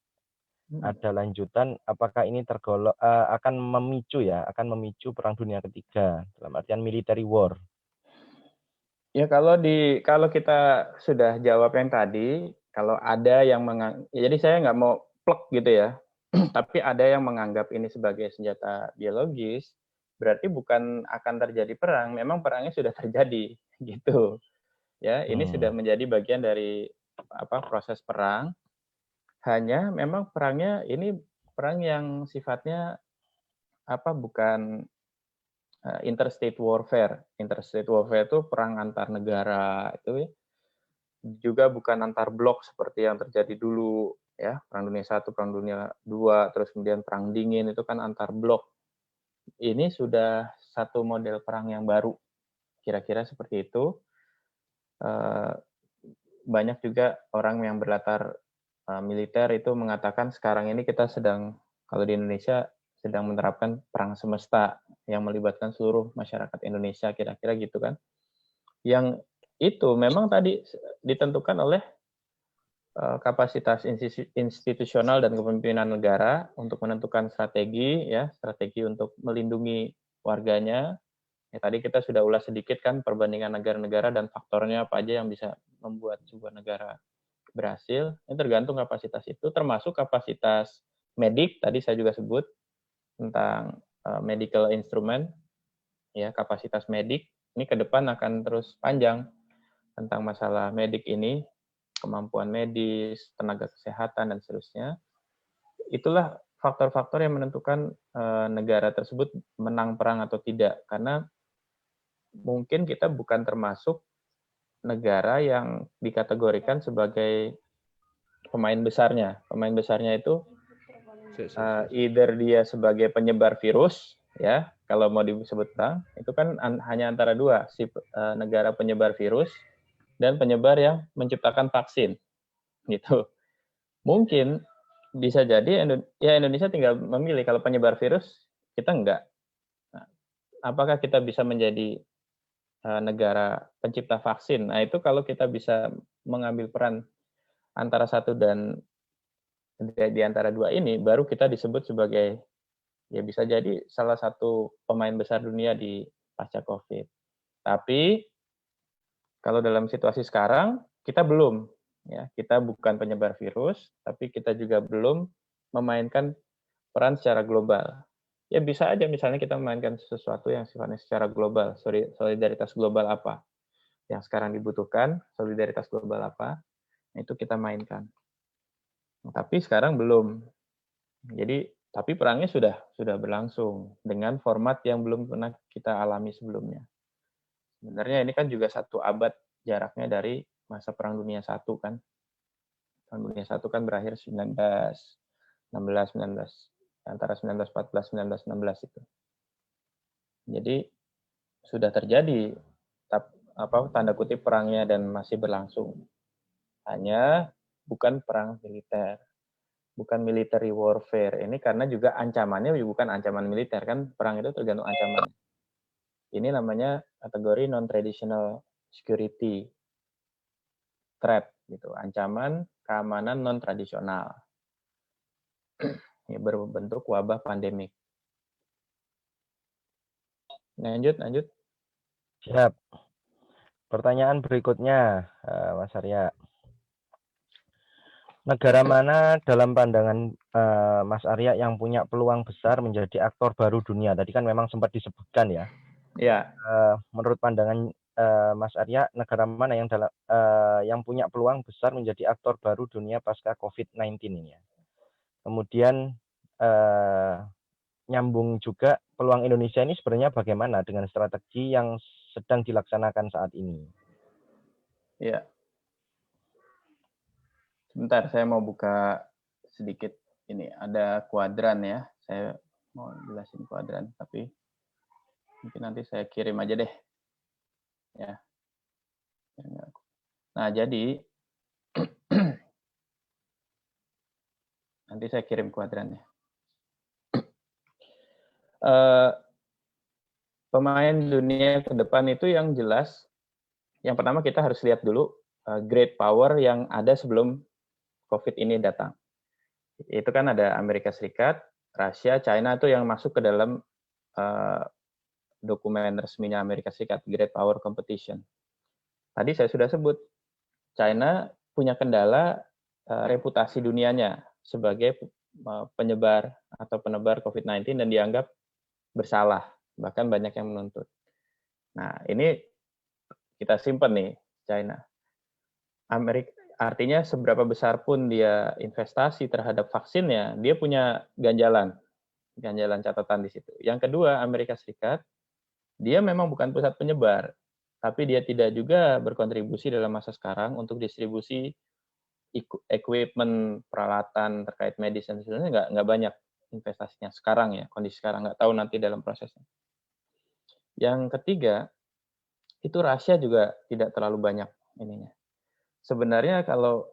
ada lanjutan, apakah ini akan memicu perang dunia ketiga dalam artian military war. Ya, kalau kita sudah jawab yang tadi, kalau ada yang jadi saya nggak mau plek gitu ya, tapi ada yang menganggap ini sebagai senjata biologis, berarti bukan akan terjadi perang, memang perangnya sudah terjadi gitu. Ya, ini sudah menjadi bagian dari proses perang. Hanya memang perangnya ini perang yang sifatnya bukan interstate warfare. Interstate warfare itu perang antar negara itu ya. Juga bukan antar blok seperti yang terjadi dulu ya, Perang Dunia I, Perang Dunia II, terus kemudian Perang Dingin itu kan antar blok. Ini sudah satu model perang yang baru. Kira-kira seperti itu. Banyak juga orang yang berlatar militer itu mengatakan sekarang ini kita sedang, kalau di Indonesia, sedang menerapkan perang semesta yang melibatkan seluruh masyarakat Indonesia, kira-kira gitu kan. Yang itu memang tadi ditentukan oleh kapasitas institusional dan kepemimpinan negara untuk menentukan strategi untuk melindungi warganya. Ya, tadi kita sudah ulas sedikit kan perbandingan negara-negara dan faktornya apa aja yang bisa membuat sebuah negara berhasil. Ini tergantung kapasitas itu, termasuk kapasitas medik. Tadi saya juga sebut tentang medical instrument, ya, kapasitas medik. Ini ke depan akan terus panjang tentang masalah medik ini, kemampuan medis, tenaga kesehatan dan seterusnya. Itulah faktor-faktor yang menentukan negara tersebut menang perang atau tidak, karena mungkin kita bukan termasuk negara yang dikategorikan sebagai pemain besarnya. Pemain besarnya itu either dia sebagai penyebar virus, ya, kalau mau disebut perang, itu kan hanya antara dua, negara penyebar virus dan penyebar yang menciptakan vaksin, gitu. Mungkin bisa jadi ya Indonesia tinggal memilih, kalau penyebar virus kita enggak. Nah, apakah kita bisa menjadi negara pencipta vaksin? Nah, itu kalau kita bisa mengambil peran antara satu dan di antara dua ini, baru kita disebut sebagai, ya bisa jadi salah satu pemain besar dunia di pasca COVID. Tapi kalau dalam situasi sekarang, kita belum. Ya, kita bukan penyebar virus, tapi kita juga belum memainkan peran secara global. Ya bisa aja misalnya kita memainkan sesuatu yang sifatnya secara global, solidaritas global apa yang sekarang dibutuhkan, solidaritas global apa, itu kita mainkan. Tapi sekarang belum. Jadi, tapi perangnya sudah berlangsung dengan format yang belum pernah kita alami sebelumnya. Sebenarnya ini kan juga 1 abad jaraknya dari masa Perang Dunia I kan. Perang Dunia I kan berakhir 1916, 19 antara 1914 1916 itu. Jadi sudah terjadi tanda kutip perangnya dan masih berlangsung. Hanya bukan perang militer, bukan military warfare. Ini karena juga ancamannya bukan ancaman militer kan, perang itu tergantung ancaman. Ini namanya kategori non-traditional security threat gitu, ancaman keamanan non tradisional. Ya, berbentuk wabah pandemik. Lanjut. Siap. Pertanyaan berikutnya, Mas Arya. Negara mana dalam pandangan Mas Arya yang punya peluang besar menjadi aktor baru dunia? Tadi kan memang sempat disebutkan ya. Ya. Menurut pandangan Mas Arya, negara mana yang punya peluang besar menjadi aktor baru dunia pasca COVID-19 ini ya? Kemudian nyambung juga peluang Indonesia ini sebenarnya bagaimana dengan strategi yang sedang dilaksanakan saat ini? Ya. Sebentar, saya mau buka sedikit ini. Ada kuadran ya. Saya mau jelasin kuadran, tapi mungkin nanti saya kirim aja deh. Ya. Nah, jadi nanti saya kirim kuadrannya. Pemain dunia ke depan itu yang jelas, yang pertama kita harus lihat dulu great power yang ada sebelum COVID ini datang. Itu kan ada Amerika Serikat, Rusia, China itu yang masuk ke dalam dokumen resminya Amerika Serikat, Great Power Competition. Tadi saya sudah sebut, China punya kendala reputasi dunianya sebagai penyebar atau penebar COVID-19 dan dianggap bersalah, bahkan banyak yang menuntut. Nah, ini kita simpan nih, China. Amerika, artinya seberapa besar pun dia investasi terhadap vaksinnya, dia punya ganjalan catatan di situ. Yang kedua, Amerika Serikat, dia memang bukan pusat penyebar, tapi dia tidak juga berkontribusi dalam masa sekarang untuk distribusi equipment, peralatan terkait medis dan sebagainya, nggak banyak investasinya sekarang ya, kondisi sekarang, nggak tahu nanti dalam prosesnya. Yang ketiga, itu Rusia juga tidak terlalu banyak ininya. Sebenarnya kalau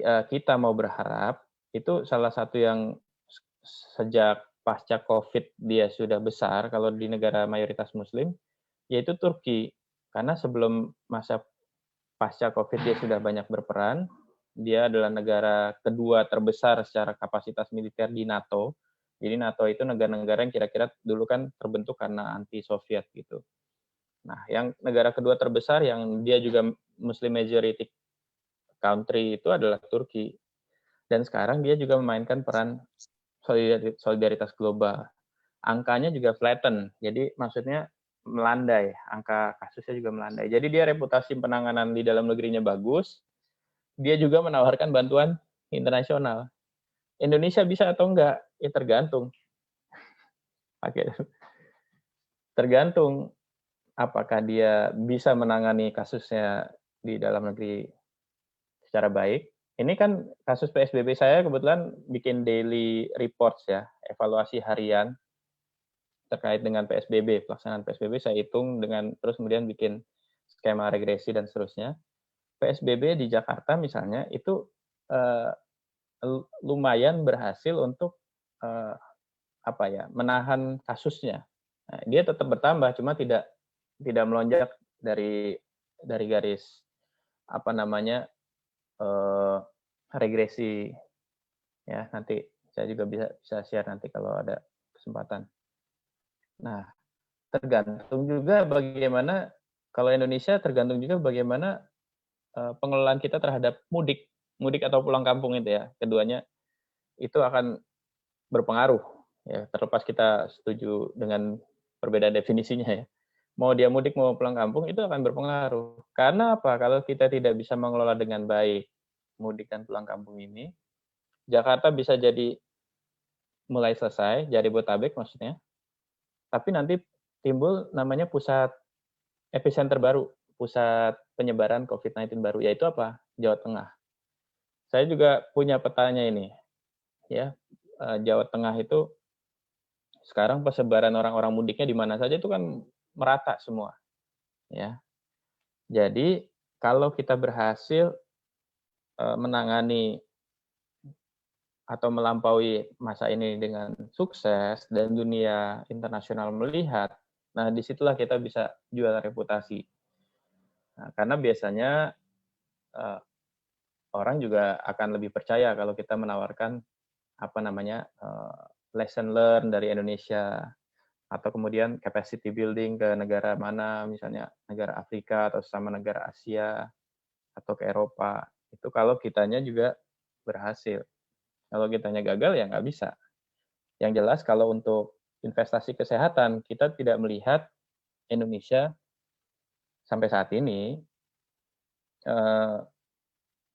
kita mau berharap, itu salah satu yang sejak pasca COVID dia sudah besar, kalau di negara mayoritas Muslim, yaitu Turki. Karena sebelum masa pasca COVID dia sudah banyak berperan, dia adalah negara kedua terbesar secara kapasitas militer di NATO. Jadi NATO itu negara-negara yang kira-kira dulu kan terbentuk karena anti-Soviet gitu. Nah, yang negara kedua terbesar yang dia juga Muslim majority country itu adalah Turki. Dan sekarang dia juga memainkan peran solidaritas global. Angkanya juga flatten, jadi maksudnya melandai, angka kasusnya juga melandai. Jadi dia reputasi penanganan di dalam negerinya bagus, dia juga menawarkan bantuan internasional. Indonesia bisa atau enggak? Ya tergantung. Tergantung apakah dia bisa menangani kasusnya di dalam negeri secara baik. Ini kan kasus PSBB saya kebetulan bikin daily reports ya, evaluasi harian terkait dengan PSBB, pelaksanaan PSBB saya hitung dengan terus kemudian bikin skema regresi dan seterusnya. PSBB di Jakarta misalnya itu lumayan berhasil untuk menahan kasusnya. Nah, dia tetap bertambah, cuma tidak melonjak dari garis regresi ya. Nanti saya juga bisa share nanti kalau ada kesempatan. Nah, tergantung juga bagaimana, kalau Indonesia tergantung juga bagaimana pengelolaan kita terhadap mudik atau pulang kampung itu ya. Keduanya itu akan berpengaruh ya, terlepas kita setuju dengan perbedaan definisinya ya. Mau dia mudik mau pulang kampung itu akan berpengaruh. Karena apa? Kalau kita tidak bisa mengelola dengan baik mudik dan pulang kampung ini, Jakarta bisa jadi mulai selesai, Jabodetabek maksudnya. Tapi nanti timbul namanya pusat epicenter baru, pusat penyebaran COVID-19 baru, yaitu apa? Jawa Tengah. Saya juga punya petanya ini, ya. Jawa Tengah itu sekarang persebaran orang-orang mudiknya di mana saja itu kan merata semua, ya. Jadi kalau kita berhasil menangani atau melampaui masa ini dengan sukses dan dunia internasional melihat, nah disitulah kita bisa jual reputasi. Nah, karena biasanya orang juga akan lebih percaya kalau kita menawarkan lesson learn dari Indonesia, atau kemudian capacity building ke negara mana, misalnya negara Afrika atau sama negara Asia atau ke Eropa. Itu kalau kitanya juga berhasil. Kalau kitanya gagal ya nggak bisa. Yang jelas kalau untuk investasi kesehatan, kita tidak melihat Indonesia sampai saat ini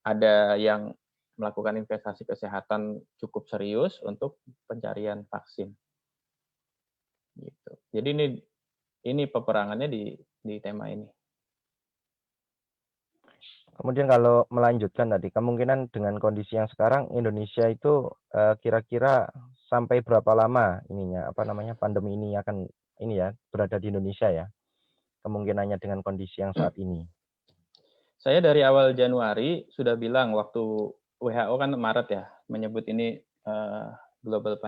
ada yang melakukan investasi kesehatan cukup serius untuk pencarian vaksin. Gitu. Jadi ini peperangannya di tema ini. Kemudian kalau melanjutkan tadi, kemungkinan dengan kondisi yang sekarang Indonesia itu kira-kira sampai berapa lama pandemi ini akan berada di Indonesia ya? Kemungkinannya dengan kondisi yang saat ini. Saya dari awal Januari sudah bilang, waktu WHO kan Maret ya menyebut ini global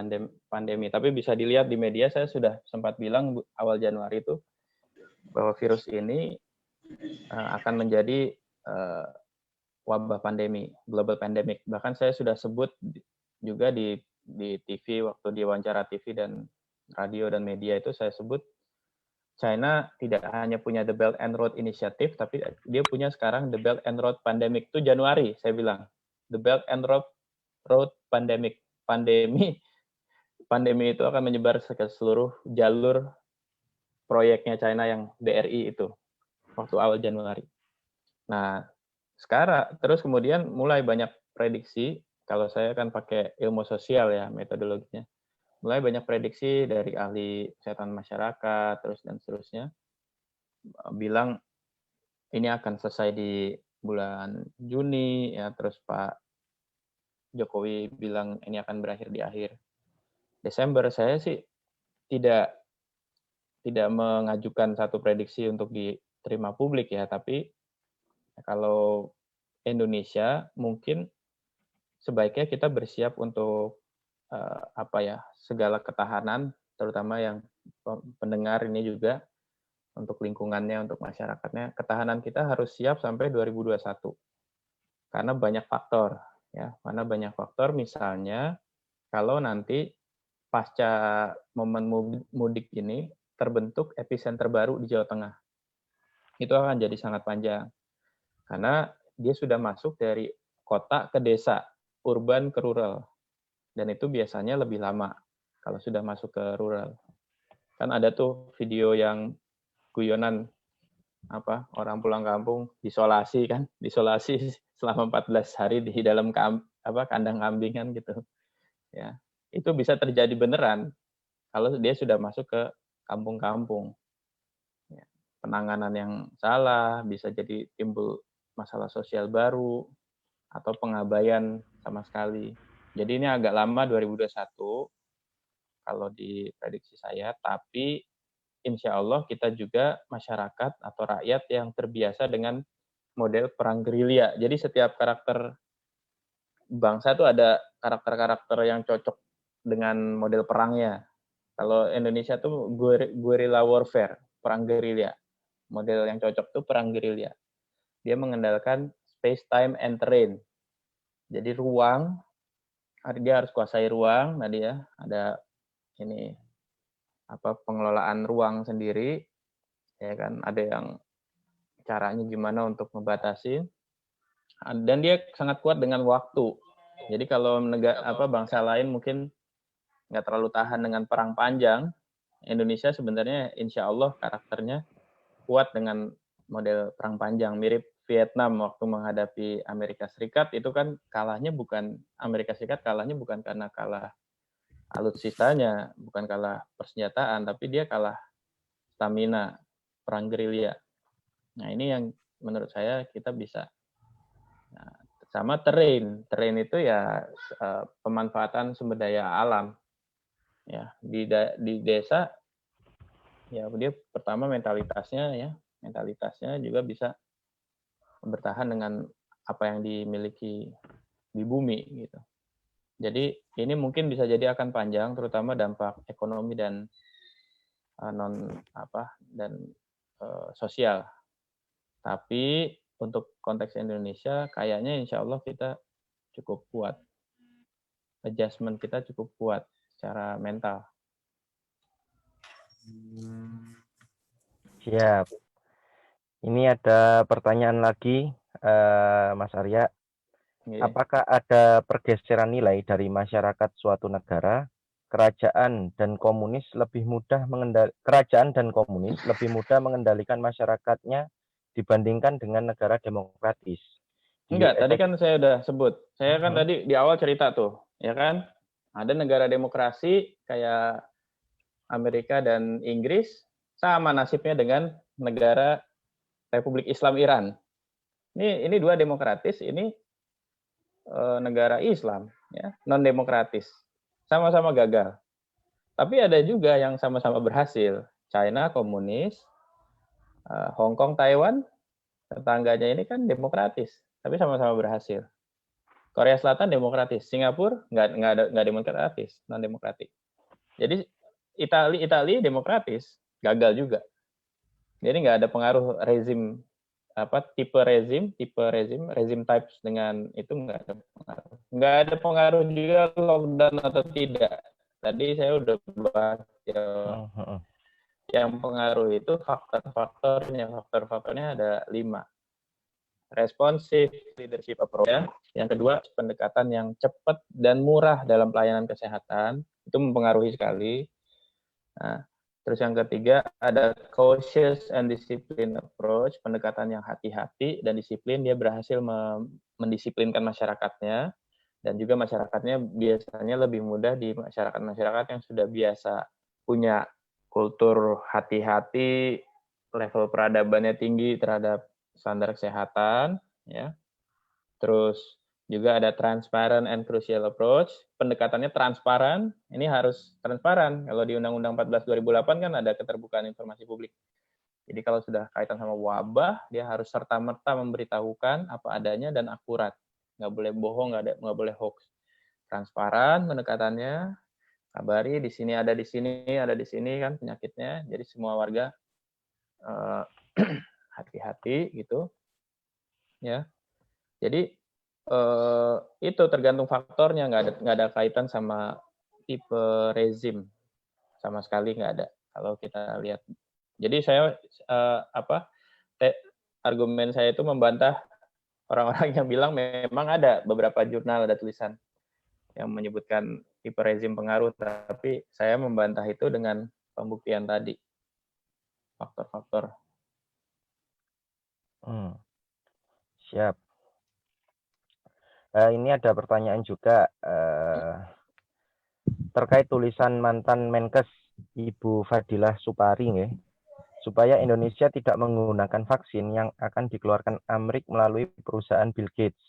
pandemi. Tapi bisa dilihat di media, saya sudah sempat bilang awal Januari itu bahwa virus ini akan menjadi wabah pandemi, global pandemic. Bahkan saya sudah sebut juga di TV, waktu di wawancara TV dan radio dan media itu saya sebut China tidak hanya punya the Belt and Road Initiative, tapi dia punya sekarang the Belt and Road Pandemic. Itu Januari, saya bilang. The Belt and Road Pandemic. Pandemi itu akan menyebar ke seluruh jalur proyeknya China yang BRI itu, waktu awal Januari. Nah, sekarang, terus kemudian mulai banyak prediksi, kalau saya kan pakai ilmu sosial ya, metodologinya. Mulai banyak prediksi dari ahli kesehatan masyarakat, terus dan seterusnya, bilang ini akan selesai di bulan Juni, ya, terus Pak Jokowi bilang ini akan berakhir di akhir Desember. Saya sih tidak mengajukan satu prediksi untuk diterima publik ya, tapi kalau Indonesia mungkin sebaiknya kita bersiap untuk segala ketahanan, terutama yang pendengar ini juga, untuk lingkungannya, untuk masyarakatnya, ketahanan kita harus siap sampai 2021. Karena banyak faktor, ya. Karena banyak faktor, misalnya kalau nanti pasca momen mudik ini terbentuk epicenter baru di Jawa Tengah. Itu akan jadi sangat panjang. Karena dia sudah masuk dari kota ke desa, urban ke rural. Dan itu biasanya lebih lama kalau sudah masuk ke rural. Kan ada tuh video yang guyonan orang pulang kampung diisolasi selama 14 hari di dalam kandang kambing kan gitu. Ya. Itu bisa terjadi beneran kalau dia sudah masuk ke kampung-kampung. Ya. Penanganan yang salah, bisa jadi timbul masalah sosial baru atau pengabaian sama sekali. Jadi ini agak lama 2021 kalau diprediksi saya, tapi insya Allah kita juga masyarakat atau rakyat yang terbiasa dengan model perang gerilya. Jadi setiap karakter bangsa itu ada karakter-karakter yang cocok dengan model perangnya. Kalau Indonesia tuh guerrilla warfare, perang gerilya. Model yang cocok tuh perang gerilya. Dia mengandalkan space, time, and terrain. Jadi ruang, dia harus kuasai ruang. Nah dia ada pengelolaan ruang sendiri, ya kan, ada yang caranya gimana untuk membatasi, dan dia sangat kuat dengan waktu. Jadi kalau bangsa lain mungkin nggak terlalu tahan dengan perang panjang, Indonesia sebenarnya insya Allah karakternya kuat dengan model perang panjang, mirip Vietnam waktu menghadapi Amerika Serikat itu kan Amerika Serikat kalahnya bukan karena kalah alutsistanya, bukan kalah persenjataan, tapi dia kalah stamina, perang gerilya. Nah, ini yang menurut saya kita bisa. Nah, sama terrain itu ya pemanfaatan sumber daya alam. Ya, di desa ya dia pertama mentalitasnya juga bisa bertahan dengan apa yang dimiliki di bumi gitu. Jadi ini mungkin bisa jadi akan panjang, terutama dampak ekonomi dan sosial. Tapi untuk konteks Indonesia kayaknya insya Allah kita cukup kuat. Adjustment kita cukup kuat secara mental. Siap. Ini ada pertanyaan lagi, Mas Arya. Yeah. Apakah ada pergeseran nilai dari masyarakat suatu negara, kerajaan dan komunis lebih mudah mengendalikan masyarakatnya dibandingkan dengan negara demokratis? Enggak, tadi kan saya udah sebut. Saya kan tadi di awal cerita tuh, ya kan? Ada negara demokrasi kayak Amerika dan Inggris, sama nasibnya dengan negara Republik Islam Iran. Ini dua demokratis, ini negara Islam, ya, non demokratis, sama-sama gagal. Tapi ada juga yang sama-sama berhasil. China komunis, Hong Kong, Taiwan, tetangganya ini kan demokratis, tapi sama-sama berhasil. Korea Selatan demokratis, Singapura nggak demokratis, non demokratik. Jadi Italia demokratis, gagal juga. Jadi nggak ada pengaruh rezim tipe rezim types dengan itu nggak ada pengaruh juga lockdown atau tidak. Tadi saya udah bahas yang pengaruh itu faktor-faktornya ada 5. Responsif leadership approach, ya. Yang kedua, pendekatan yang cepat dan murah dalam pelayanan kesehatan, itu mempengaruhi sekali. Nah, terus yang ketiga ada cautious and disciplined approach, pendekatan yang hati-hati dan disiplin. Dia berhasil mendisiplinkan masyarakatnya, dan juga masyarakatnya biasanya lebih mudah di masyarakat yang sudah biasa punya kultur hati-hati, level peradabannya tinggi terhadap standar kesehatan, ya. Terus juga ada transparent and crucial approach, pendekatannya transparan, ini harus transparan. Kalau di Undang-Undang 14 2008 kan ada keterbukaan informasi publik. Jadi kalau sudah kaitan sama wabah, dia harus serta-merta memberitahukan apa adanya dan akurat. Nggak boleh bohong, nggak boleh hoax. Transparan pendekatannya, kabari di sini ada di sini kan penyakitnya. Jadi semua warga hati-hati gitu, ya. Jadi itu tergantung faktornya, nggak ada kaitan sama tipe rezim, sama sekali nggak ada kalau kita lihat. Jadi saya argumen saya itu membantah orang-orang yang bilang memang ada beberapa jurnal, ada tulisan yang menyebutkan tipe rezim pengaruh, tapi saya membantah itu dengan pembuktian tadi, faktor-faktor. Siap. Ini ada pertanyaan juga terkait tulisan mantan Menkes Ibu Fadilah Supari, nih, supaya Indonesia tidak menggunakan vaksin yang akan dikeluarkan Amerika melalui perusahaan Bill Gates,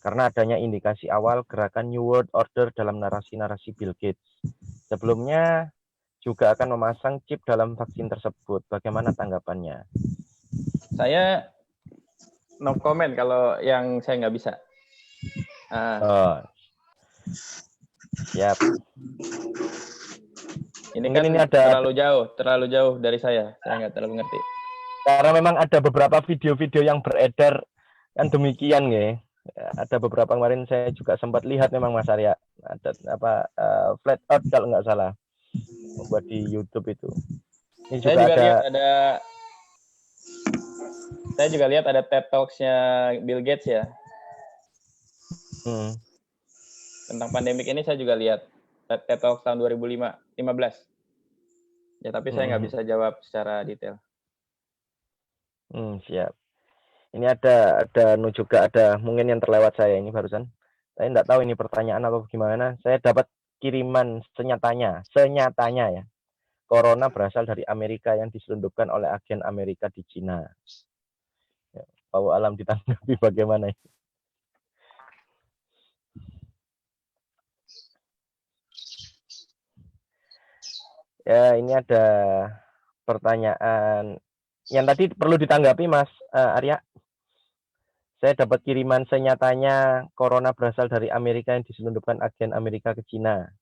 karena adanya indikasi awal gerakan New World Order dalam narasi-narasi Bill Gates. Sebelumnya juga akan memasang chip dalam vaksin tersebut. Bagaimana tanggapannya? Saya no comment kalau yang saya nggak bisa. Siap. Ini kan ini ada terlalu jauh dari saya nggak terlalu ngerti. Karena memang ada beberapa video-video yang beredar kan demikian, ya. Ada beberapa kemarin saya juga sempat lihat memang Mas Arya, ada flat earth kalau nggak salah, membuat di YouTube itu. Ini juga saya juga lihat ada TED Talks-nya Bill Gates, ya. Tentang pandemik ini saya juga lihat TED Talks tahun 2015. Ya, tapi saya nggak bisa jawab secara detail. Siap. Ini ada juga ada mungkin yang terlewat saya ini barusan. Saya enggak tahu ini pertanyaan apa gimana. Saya dapat kiriman senyatanya ya. Corona berasal dari Amerika yang diselundupkan oleh agen Amerika di Cina. Ya, Pak Alam ditanggapi bagaimana? Ya, ini ada pertanyaan yang tadi perlu ditanggapi Mas Arya. Saya dapat kiriman senyatanya corona berasal dari Amerika yang diselundupkan agen Amerika ke Cina.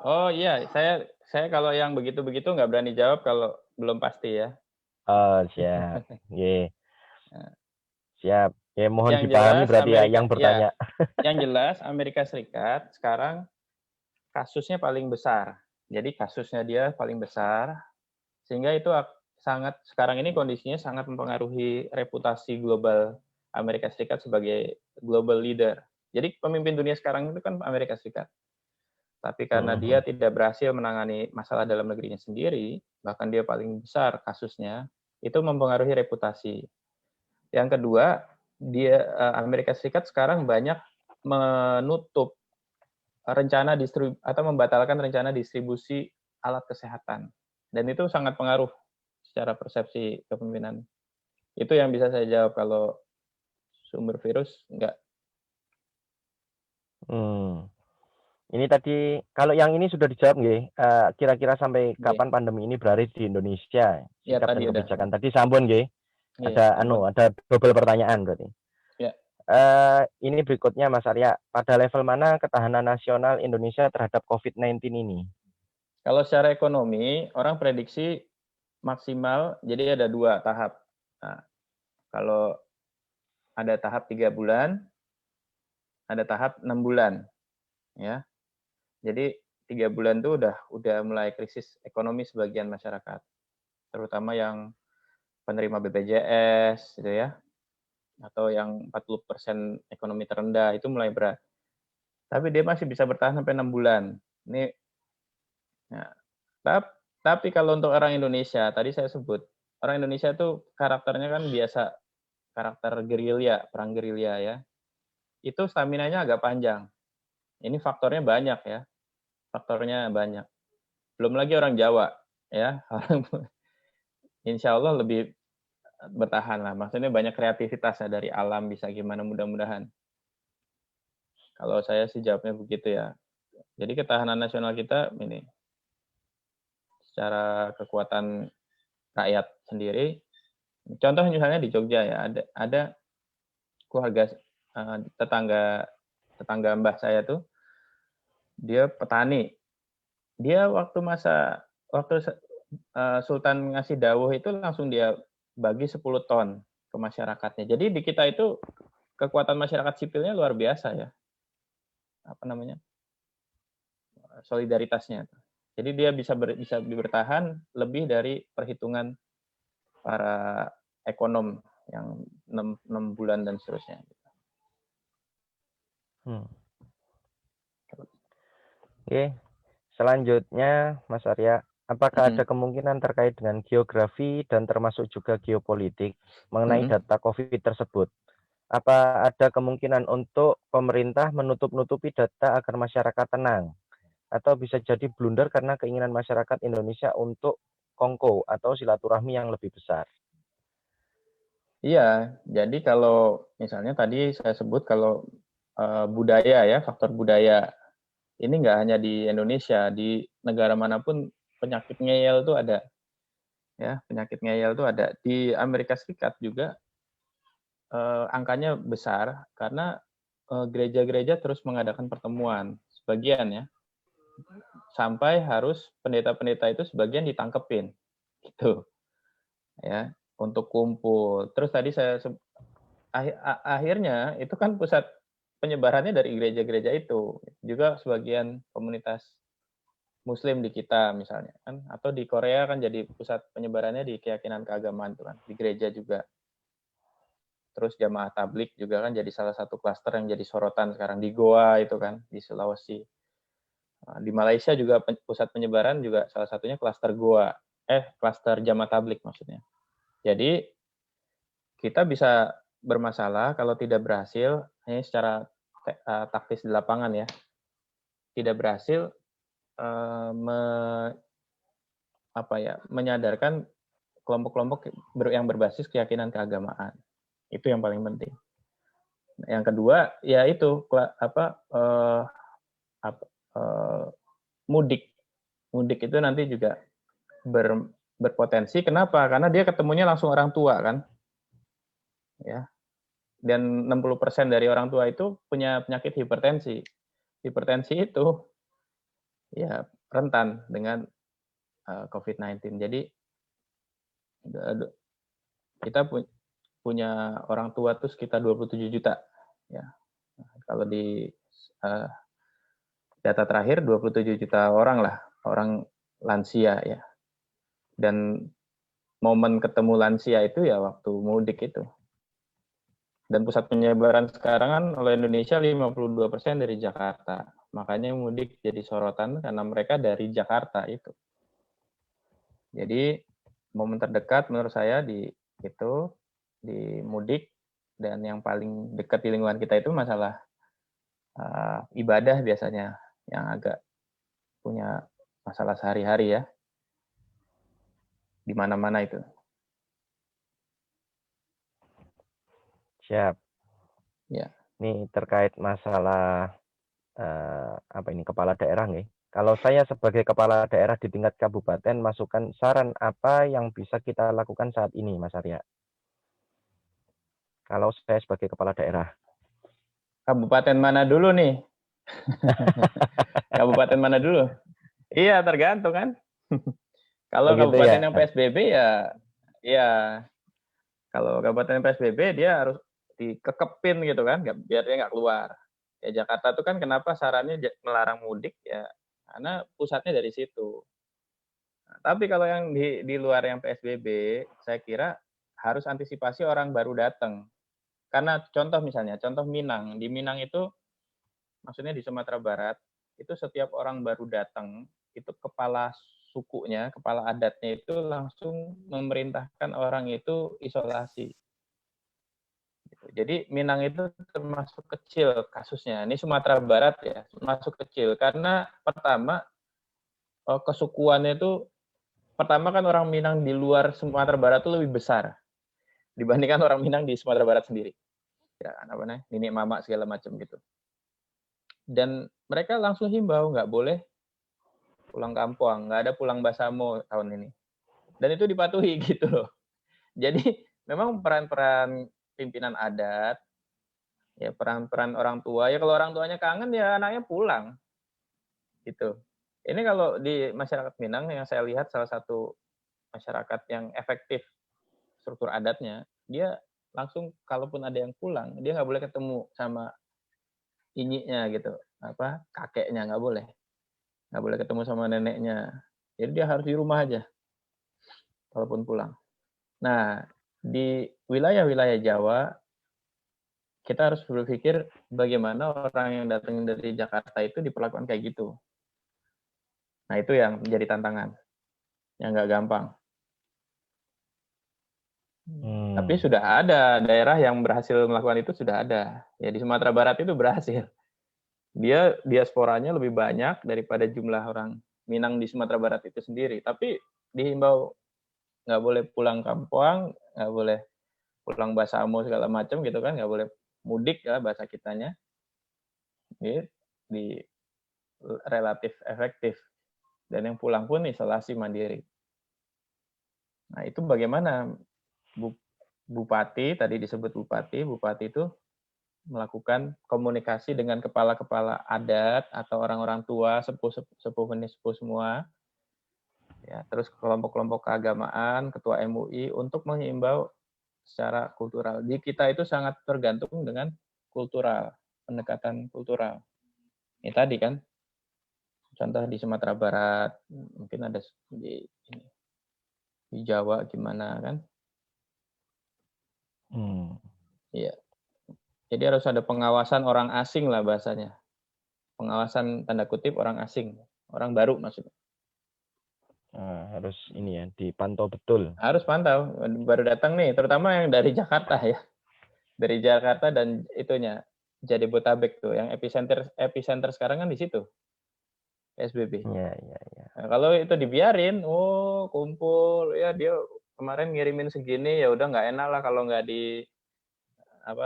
Oh iya, saya kalau yang begitu-begitu nggak berani jawab kalau belum pasti ya. Oh, siap. Yeah. Siap. Ya, mohon Yang dipahami jelas berarti Amerika, yang bertanya. yang jelas Amerika Serikat sekarang kasusnya paling besar. Jadi kasusnya dia paling besar, sehingga itu sekarang ini kondisinya sangat mempengaruhi reputasi global Amerika Serikat sebagai global leader. Jadi pemimpin dunia sekarang itu kan Amerika Serikat. Tapi karena dia tidak berhasil menangani masalah dalam negerinya sendiri, bahkan dia paling besar kasusnya, itu mempengaruhi reputasi. Yang kedua, Amerika Serikat sekarang banyak menutup rencana atau membatalkan rencana distribusi alat kesehatan. Dan itu sangat pengaruh secara persepsi kepemimpinan. Itu yang bisa saya jawab. Kalau sumber virus, enggak. Ini tadi, kalau yang ini sudah dijawab nggih, kira-kira sampai kapan pandemi ini berakhir di Indonesia? Ya, Sikap tadi dan udah. kebijakan. Tadi sambun nggih. Iya, Ada double pertanyaan berarti. Ya. Ini berikutnya Mas Arya, pada level mana ketahanan nasional Indonesia terhadap COVID-19 ini? Kalau secara ekonomi, orang prediksi maksimal, jadi ada 2 tahap. Nah, kalau ada tahap 3 bulan, ada tahap 6 bulan. Ya. Jadi 3 bulan itu udah mulai krisis ekonomi sebagian masyarakat. Terutama yang penerima BPJS gitu ya. Atau yang 40% ekonomi terendah itu mulai berat. Tapi dia masih bisa bertahan sampai 6 bulan. Ini ya. Tapi kalau untuk orang Indonesia, tadi saya sebut, orang Indonesia itu karakternya kan biasa karakter gerilya, perang gerilya ya. Itu stamina-nya agak panjang. Ini faktornya banyak ya. Faktornya banyak. Belum lagi orang Jawa ya. Insya Allah lebih bertahan lah. Maksudnya banyak kreativitas ya dari alam, bisa gimana, mudah-mudahan. Kalau saya sih jawabnya begitu ya. Jadi ketahanan nasional kita ini secara kekuatan rakyat sendiri. Contoh misalnya di Jogja ya, ada keluarga tetangga mbah saya tuh, dia petani. Dia waktu Sultan ngasih dawuh itu langsung dia bagi 10 ton ke masyarakatnya. Jadi di kita itu kekuatan masyarakat sipilnya luar biasa ya. Apa namanya? Solidaritasnya. Jadi dia bisa bertahan lebih dari perhitungan para ekonom yang 6 bulan dan seterusnya. Oke. Selanjutnya, Mas Arya, apakah ada kemungkinan terkait dengan geografi dan termasuk juga geopolitik mengenai data COVID tersebut? Apa ada kemungkinan untuk pemerintah menutup-nutupi data agar masyarakat tenang? Atau bisa jadi blunder karena keinginan masyarakat Indonesia untuk kongko atau silaturahmi yang lebih besar? Iya, jadi kalau misalnya tadi saya sebut kalau budaya ya, faktor budaya, ini nggak hanya di Indonesia, di negara manapun penyakit ngeyel itu ada. Ya, penyakit ngeyel itu ada. Di Amerika Serikat juga angkanya besar karena gereja-gereja terus mengadakan pertemuan, sebagian ya. Sampai harus pendeta-pendeta itu sebagian ditangkepin. Gitu. Ya, untuk kumpul. Terus tadi saya akhirnya itu kan pusat penyebarannya dari gereja-gereja itu. Juga sebagian komunitas Muslim di kita misalnya kan, atau di Korea kan jadi pusat penyebarannya di keyakinan keagamaan itu kan, di gereja juga. Terus jamaah tablik juga kan jadi salah satu klaster yang jadi sorotan sekarang di Goa itu kan, di Sulawesi. Di Malaysia juga pusat penyebaran juga salah satunya klaster Goa, klaster jamaah tablik maksudnya. Jadi kita bisa bermasalah kalau tidak berhasil, hanya secara taktis di lapangan ya, tidak berhasil menyadarkan kelompok-kelompok yang berbasis keyakinan keagamaan. Itu yang paling penting. Yang kedua, ya itu mudik. Mudik itu nanti juga berpotensi. Kenapa? Karena dia ketemunya langsung orang tua kan. Ya. Dan 60% dari orang tua itu punya penyakit hipertensi. Hipertensi itu ya rentan dengan COVID-19. Jadi kita punya orang tua tuh sekitar 27 juta. Ya. Kalau di data terakhir 27 juta orang lah, orang lansia ya. Dan momen ketemu lansia itu ya waktu mudik itu. Dan pusat penyebaran sekarang kan oleh Indonesia 52% dari Jakarta. Makanya mudik jadi sorotan karena mereka dari Jakarta itu. Jadi momen terdekat menurut saya di mudik, dan yang paling dekat di lingkungan kita itu masalah ibadah biasanya yang agak punya masalah sehari-hari ya, di mana-mana itu. Siap. Ya. Ini terkait masalah kepala daerah nih. Kalau saya sebagai kepala daerah di tingkat kabupaten, masukan saran apa yang bisa kita lakukan saat ini, Mas Arya? Kalau saya sebagai kepala daerah. Kabupaten mana dulu nih? Kabupaten mana dulu? Iya, tergantung kan. Kalau kabupaten yang PSBB ya kalau kabupaten PSBB dia harus dikekepin gitu kan, biar dia nggak keluar. Ya Jakarta tuh kan kenapa sarannya melarang mudik ya, karena pusatnya dari situ. Nah, tapi kalau yang di luar yang PSBB, saya kira harus antisipasi orang baru datang. Karena contoh Minang. Di Minang itu, maksudnya di Sumatera Barat, itu setiap orang baru datang, itu kepala sukunya, kepala adatnya itu langsung memerintahkan orang itu isolasi. Jadi Minang itu termasuk kecil kasusnya. Ini Sumatera Barat ya, termasuk kecil. Karena pertama, kesukuannya itu, pertama kan orang Minang di luar Sumatera Barat itu lebih besar dibandingkan orang Minang di Sumatera Barat sendiri. Ya, nenek mama segala macam gitu. Dan mereka langsung himbau, nggak boleh pulang kampung, nggak ada pulang basamo tahun ini. Dan itu dipatuhi gitu loh. Jadi memang peran-peran pimpinan adat, ya peran-peran orang tua, ya kalau orang tuanya kangen ya anaknya pulang. Gitu. Ini kalau di masyarakat Minang yang saya lihat salah satu masyarakat yang efektif struktur adatnya, dia langsung kalaupun ada yang pulang, dia nggak boleh ketemu sama inyinya gitu, kakeknya nggak boleh ketemu sama neneknya. Jadi dia harus di rumah aja, kalaupun pulang. Nah, di wilayah-wilayah Jawa, kita harus berpikir bagaimana orang yang datang dari Jakarta itu diperlakukan kayak gitu. Nah, itu yang menjadi tantangan, yang nggak gampang. Tapi sudah ada daerah yang berhasil melakukan itu, sudah ada. Ya di Sumatera Barat itu berhasil. Dia diasporanya lebih banyak daripada jumlah orang Minang di Sumatera Barat itu sendiri. Tapi dihimbau nggak boleh pulang kampung, nggak boleh pulang basamo segala macam gitu kan, nggak boleh mudik ya bahasa kitanya. Di relatif efektif. Dan yang pulang pun isolasi mandiri. Nah itu bagaimana Bupati, tadi disebut Bupati itu melakukan komunikasi dengan kepala-kepala adat atau orang-orang tua, sepuh semua, ya, terus kelompok-kelompok keagamaan, ketua MUI untuk menghimbau secara kultural. Di kita itu sangat tergantung dengan kultural, pendekatan kultural. Ini tadi kan, contoh di Sumatera Barat, mungkin ada di Jawa gimana kan? Iya. Jadi harus ada pengawasan orang asing lah bahasanya. Pengawasan tanda kutip orang asing, orang baru maksudnya. Harus ini ya, dipantau betul. Harus pantau. Baru datang nih, terutama yang dari Jakarta ya. Dari Jakarta dan itunya Jabodetabek tuh, yang epicenter sekarang kan di situ. PSBB. Iya. Nah, kalau itu dibiarin, kumpul ya, dia kemarin ngirimin segini, ya udah nggak enak lah kalau nggak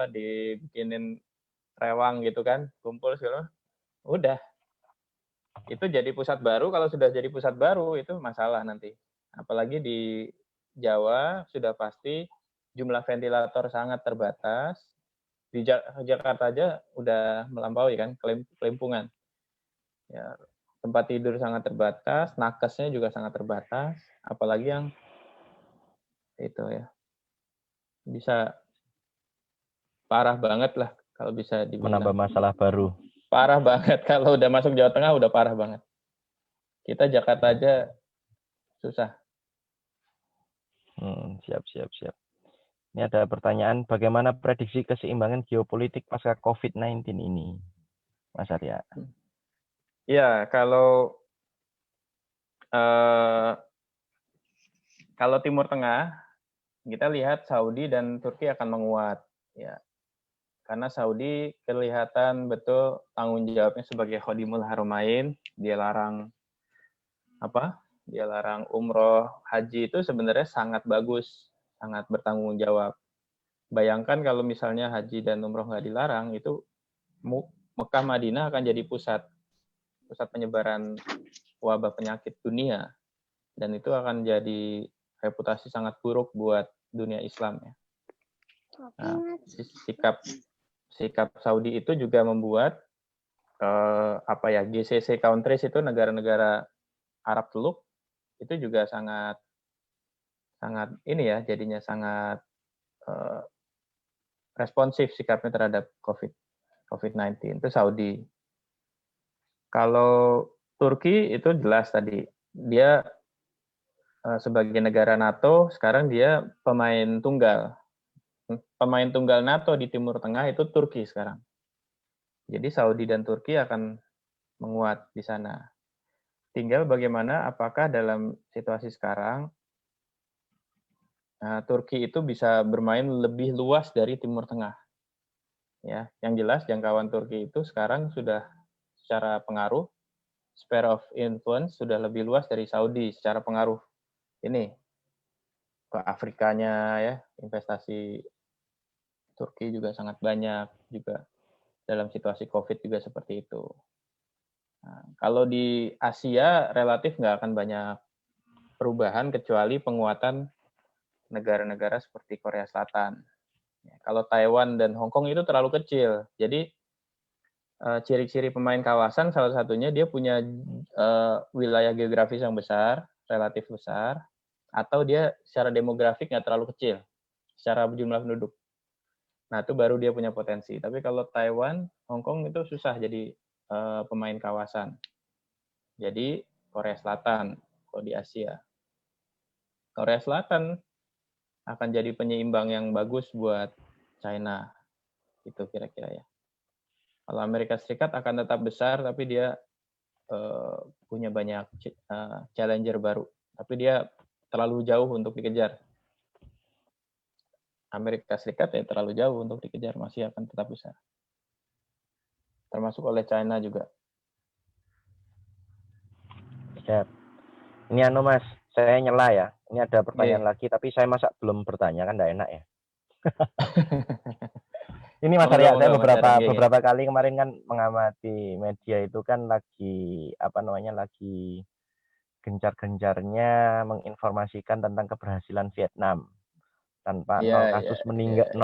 dibikinin rewang gitu kan, kumpul segala. Udah. Itu jadi pusat baru, kalau sudah jadi pusat baru itu masalah nanti. Apalagi di Jawa sudah pasti jumlah ventilator sangat terbatas. Di Jakarta aja udah melampaui kan kelimpungan. Ya, tempat tidur sangat terbatas, nakesnya juga sangat terbatas, apalagi yang itu ya bisa parah banget lah kalau bisa dibilang. Menambah masalah baru. Parah banget kalau udah masuk Jawa Tengah udah parah banget. Kita Jakarta aja susah. Siap. Ini ada pertanyaan, bagaimana prediksi keseimbangan geopolitik pasca COVID-19 ini, Mas Arya? Ya, kalau Timur Tengah, kita lihat Saudi dan Turki akan menguat. Ya, karena Saudi kelihatan betul tanggung jawabnya sebagai Khodimul Haramain. Dia larang umroh, haji itu sebenarnya sangat bagus, sangat bertanggung jawab. Bayangkan kalau misalnya haji dan umroh nggak dilarang, itu Mekah Madinah akan jadi pusat penyebaran wabah penyakit dunia, dan itu akan jadi reputasi sangat buruk buat dunia Islam ya. Nah, sikap Saudi itu juga membuat GCC countries itu, negara-negara Arab Teluk itu juga sangat ini ya, jadinya sangat responsif sikapnya terhadap COVID-19 itu Saudi. Kalau Turki itu jelas tadi, dia sebagai negara NATO, sekarang dia pemain tunggal NATO di Timur Tengah itu Turki sekarang. Jadi Saudi dan Turki akan menguat di sana. Tinggal bagaimana apakah dalam situasi sekarang Turki itu bisa bermain lebih luas dari Timur Tengah. Ya, yang jelas jangkauan Turki itu sekarang sudah secara pengaruh, sphere of influence sudah lebih luas dari Saudi secara pengaruh. Ini ke Afrikanya ya, investasi Turki juga sangat banyak juga dalam situasi COVID juga seperti itu. Nah, kalau di Asia relatif nggak akan banyak perubahan kecuali penguatan negara-negara seperti Korea Selatan. Ya, kalau Taiwan dan Hong Kong itu terlalu kecil, jadi ciri-ciri pemain kawasan salah satunya dia punya wilayah geografis yang besar, relatif besar, atau dia secara demografik nggak terlalu kecil, secara jumlah penduduk. Nah, itu baru dia punya potensi. Tapi kalau Taiwan, Hong Kong itu susah jadi pemain kawasan. Jadi Korea Selatan, kalau di Asia. Korea Selatan akan jadi penyeimbang yang bagus buat China. Itu kira-kira ya. Kalau Amerika Serikat akan tetap besar, tapi dia punya banyak challenger baru. Tapi dia terlalu jauh untuk dikejar. Amerika Serikat ya terlalu jauh untuk dikejar, masih akan tetap besar. Termasuk oleh China juga. Siap. Ini Mas, saya nyela ya. Ini ada pertanyaan lagi, tapi saya masa belum bertanya, kan enggak enak ya. Ini Mas Arya, saya beberapa kali kemarin kan mengamati media itu kan lagi lagi gencar-gencarnya menginformasikan tentang keberhasilan Vietnam tanpa nol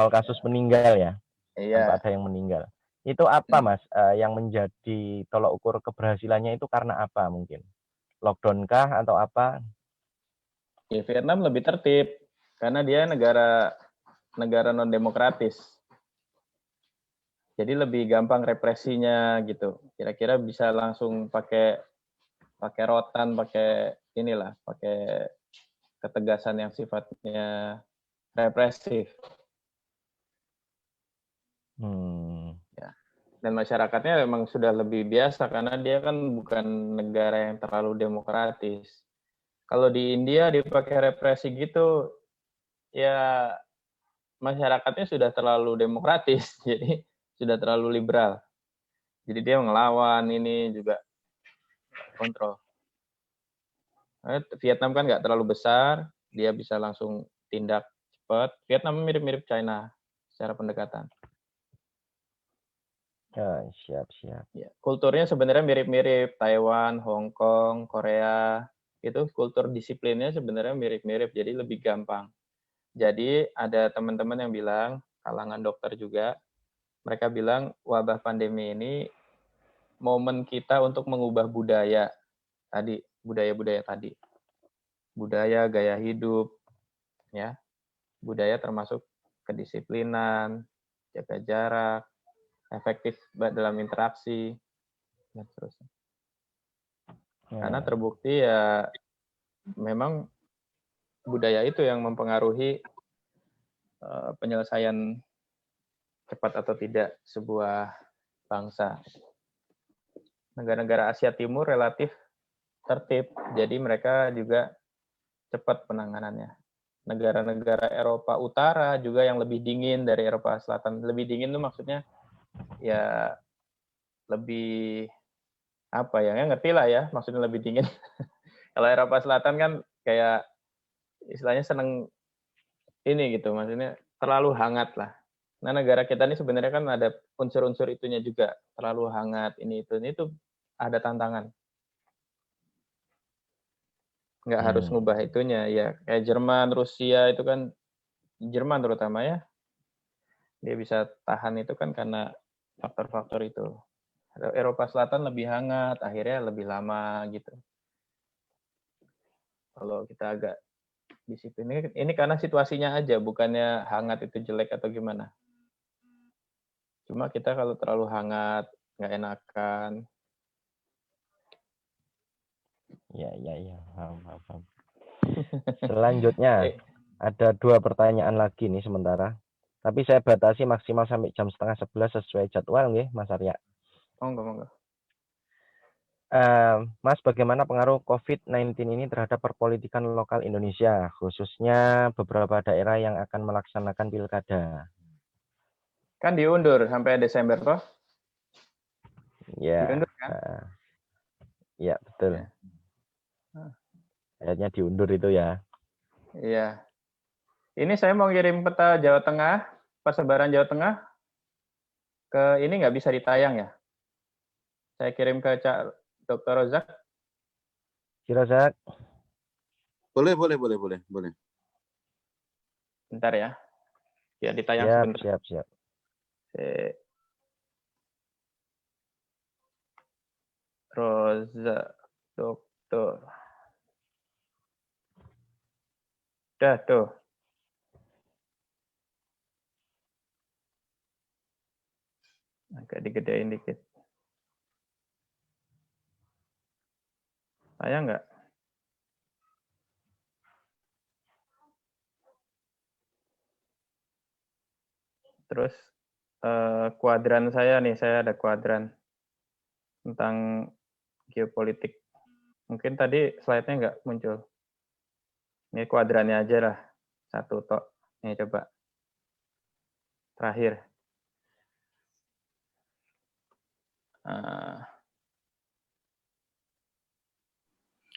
kasus meninggal ya, tanpa ada yang meninggal. Itu apa Mas yang menjadi tolok ukur keberhasilannya itu karena apa mungkin? Lockdown kah atau apa? Ya, Vietnam lebih tertib karena dia negara non demokratis. Jadi lebih gampang represinya gitu. Kira-kira bisa langsung pakai rotan, pakai ketegasan yang sifatnya represif. Ya. Dan masyarakatnya memang sudah lebih biasa karena dia kan bukan negara yang terlalu demokratis. Kalau di India dipakai represi gitu, ya masyarakatnya sudah terlalu demokratis, jadi sudah terlalu liberal. Jadi dia ngelawan ini juga kontrol. Vietnam kan nggak terlalu besar, dia bisa langsung tindak cepat. Vietnam mirip-mirip China secara pendekatan. Siap. Ya, kulturnya sebenarnya mirip-mirip Taiwan, Hong Kong, Korea. Itu kultur disiplinnya sebenarnya mirip-mirip, jadi lebih gampang. Jadi ada teman-teman yang bilang, kalangan dokter juga, mereka bilang wabah pandemi ini momen kita untuk mengubah budaya tadi, budaya-budaya tadi. Budaya, gaya hidup, ya. Budaya termasuk kedisiplinan, jaga jarak, efektif dalam interaksi, dan seterusnya. Karena terbukti ya memang budaya itu yang mempengaruhi penyelesaian cepat atau tidak sebuah bangsa. Negara-negara Asia Timur relatif tertib, jadi mereka juga cepat penanganannya. Negara-negara Eropa Utara juga yang lebih dingin dari Eropa Selatan. Lebih dingin itu maksudnya ya lebih apa ya, ngerti lah ya maksudnya lebih dingin. Kalau Eropa Selatan kan kayak istilahnya seneng ini gitu, maksudnya terlalu hangat lah. Nah negara kita ini sebenarnya kan ada unsur-unsur itunya juga, terlalu hangat ini itu ada tantangan. Nggak harus ngubah itunya ya, kayak Jerman, Rusia itu kan, Jerman terutama ya, dia bisa tahan itu kan karena faktor-faktor itu. Eropa Selatan lebih hangat, akhirnya lebih lama gitu. Kalau kita agak disiplin, ini karena situasinya aja, bukannya hangat itu jelek atau gimana. Cuma kita kalau terlalu hangat, nggak enakan. Ya. Paham. Selanjutnya, ada 2 pertanyaan lagi nih sementara. Tapi saya batasi maksimal sampai jam 10:30 sesuai jadwal nih, Mas Arya. Monggo. Mas, bagaimana pengaruh COVID-19 ini terhadap perpolitikan lokal Indonesia, khususnya beberapa daerah yang akan melaksanakan pilkada? Kan diundur sampai Desember toh? Ya, Diundur kan? ya betul. Ya. Akhirnya diundur itu ya. Iya. Ini saya mau kirim peta Jawa Tengah, persebaran Jawa Tengah, ke ini nggak bisa ditayang ya? Saya kirim ke Cak Dr. Rozak. Rozak. Boleh. Bentar ya. Ya ditayang sebentar. Siap. Rozak, dokter. Udah tuh. Agak digedein dikit. Saya nggak? Terus kuadran saya nih, saya ada kuadran tentang geopolitik. Mungkin tadi slide-nya nggak muncul. Ini kuadrannya aja lah. Satu tok. Ini coba. Terakhir.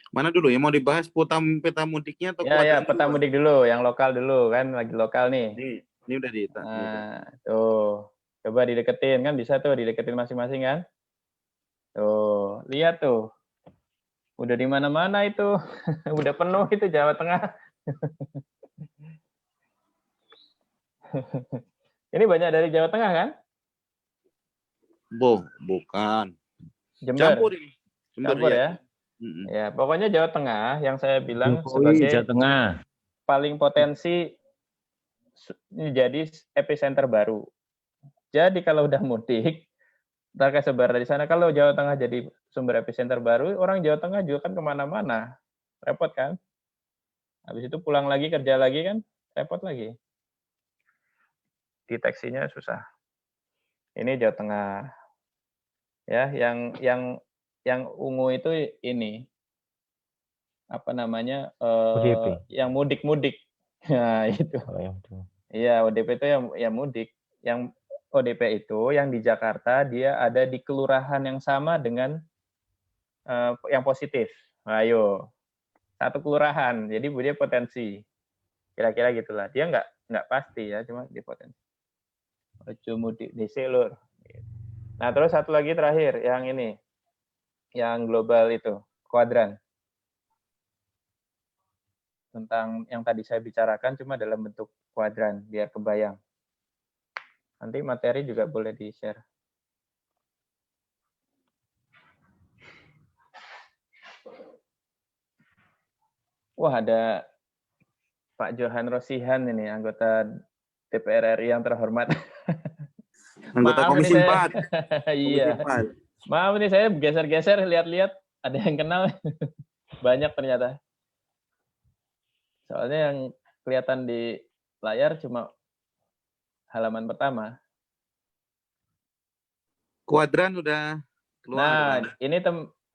Mana dulu yang mau dibahas, peta mudiknya atau ya peta mudik dulu, yang lokal dulu kan, lagi lokal nih. Ini udah Tuh, coba dideketin kan, bisa tuh dideketin masing-masing kan. Tuh, lihat tuh, udah di mana-mana itu, udah penuh itu Jawa Tengah. Ini banyak dari Jawa Tengah kan? Bukan. Jember. Campur ya. Ya, pokoknya Jawa Tengah yang saya bilang sebagai Jawa Tengah paling potensi jadi epicenter baru. Jadi kalau udah mudik, ntar kesebar di sana. Kalau Jawa Tengah jadi sumber epicenter baru, orang Jawa Tengah juga kan kemana-mana, repot kan? Habis itu pulang lagi, kerja lagi kan, repot lagi. Deteksinya susah. Ini Jawa Tengah. Ya, yang ungu itu ini. apa namanya ODP. yang mudik-mudik. Nah, itu. Oh, ya, betul. Iya, ODP itu yang mudik. Yang ODP itu yang di Jakarta dia ada di kelurahan yang sama dengan yang positif. Ayo, satu kelurahan. Jadi dia potensi. Kira-kira gitulah. Dia nggak pasti ya, cuma di potensi. Ojo mudik dhisik lur. Nah, terus satu lagi terakhir yang ini. Yang global itu, kuadran. Tentang yang tadi saya bicarakan cuma dalam bentuk kuadran biar kebayang. Nanti materi juga boleh di-share. Wah, ada Pak Johan Rosihan ini, anggota DPR RI yang terhormat. Anggota Maaf Komisi nih saya. 4. Iya. Maaf nih saya geser-geser, lihat-lihat ada yang kenal. Banyak ternyata. Soalnya yang kelihatan di layar cuma halaman pertama. Kuadran udah keluar. Nah, Bang. ini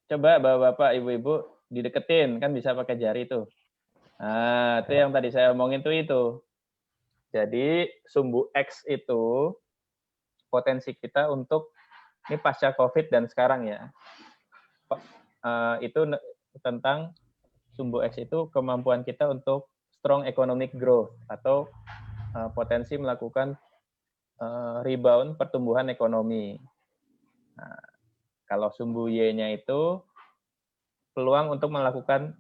coba Bapak, Ibu-ibu dideketin, kan bisa pakai jari tuh. Nah, itu yang tadi saya omongin tuh itu. Jadi, sumbu X itu potensi kita untuk, ini pasca COVID dan sekarang ya, itu tentang sumbu X itu kemampuan kita untuk strong economic growth, atau potensi melakukan rebound pertumbuhan ekonomi. Nah, kalau sumbu Y-nya itu peluang untuk melakukan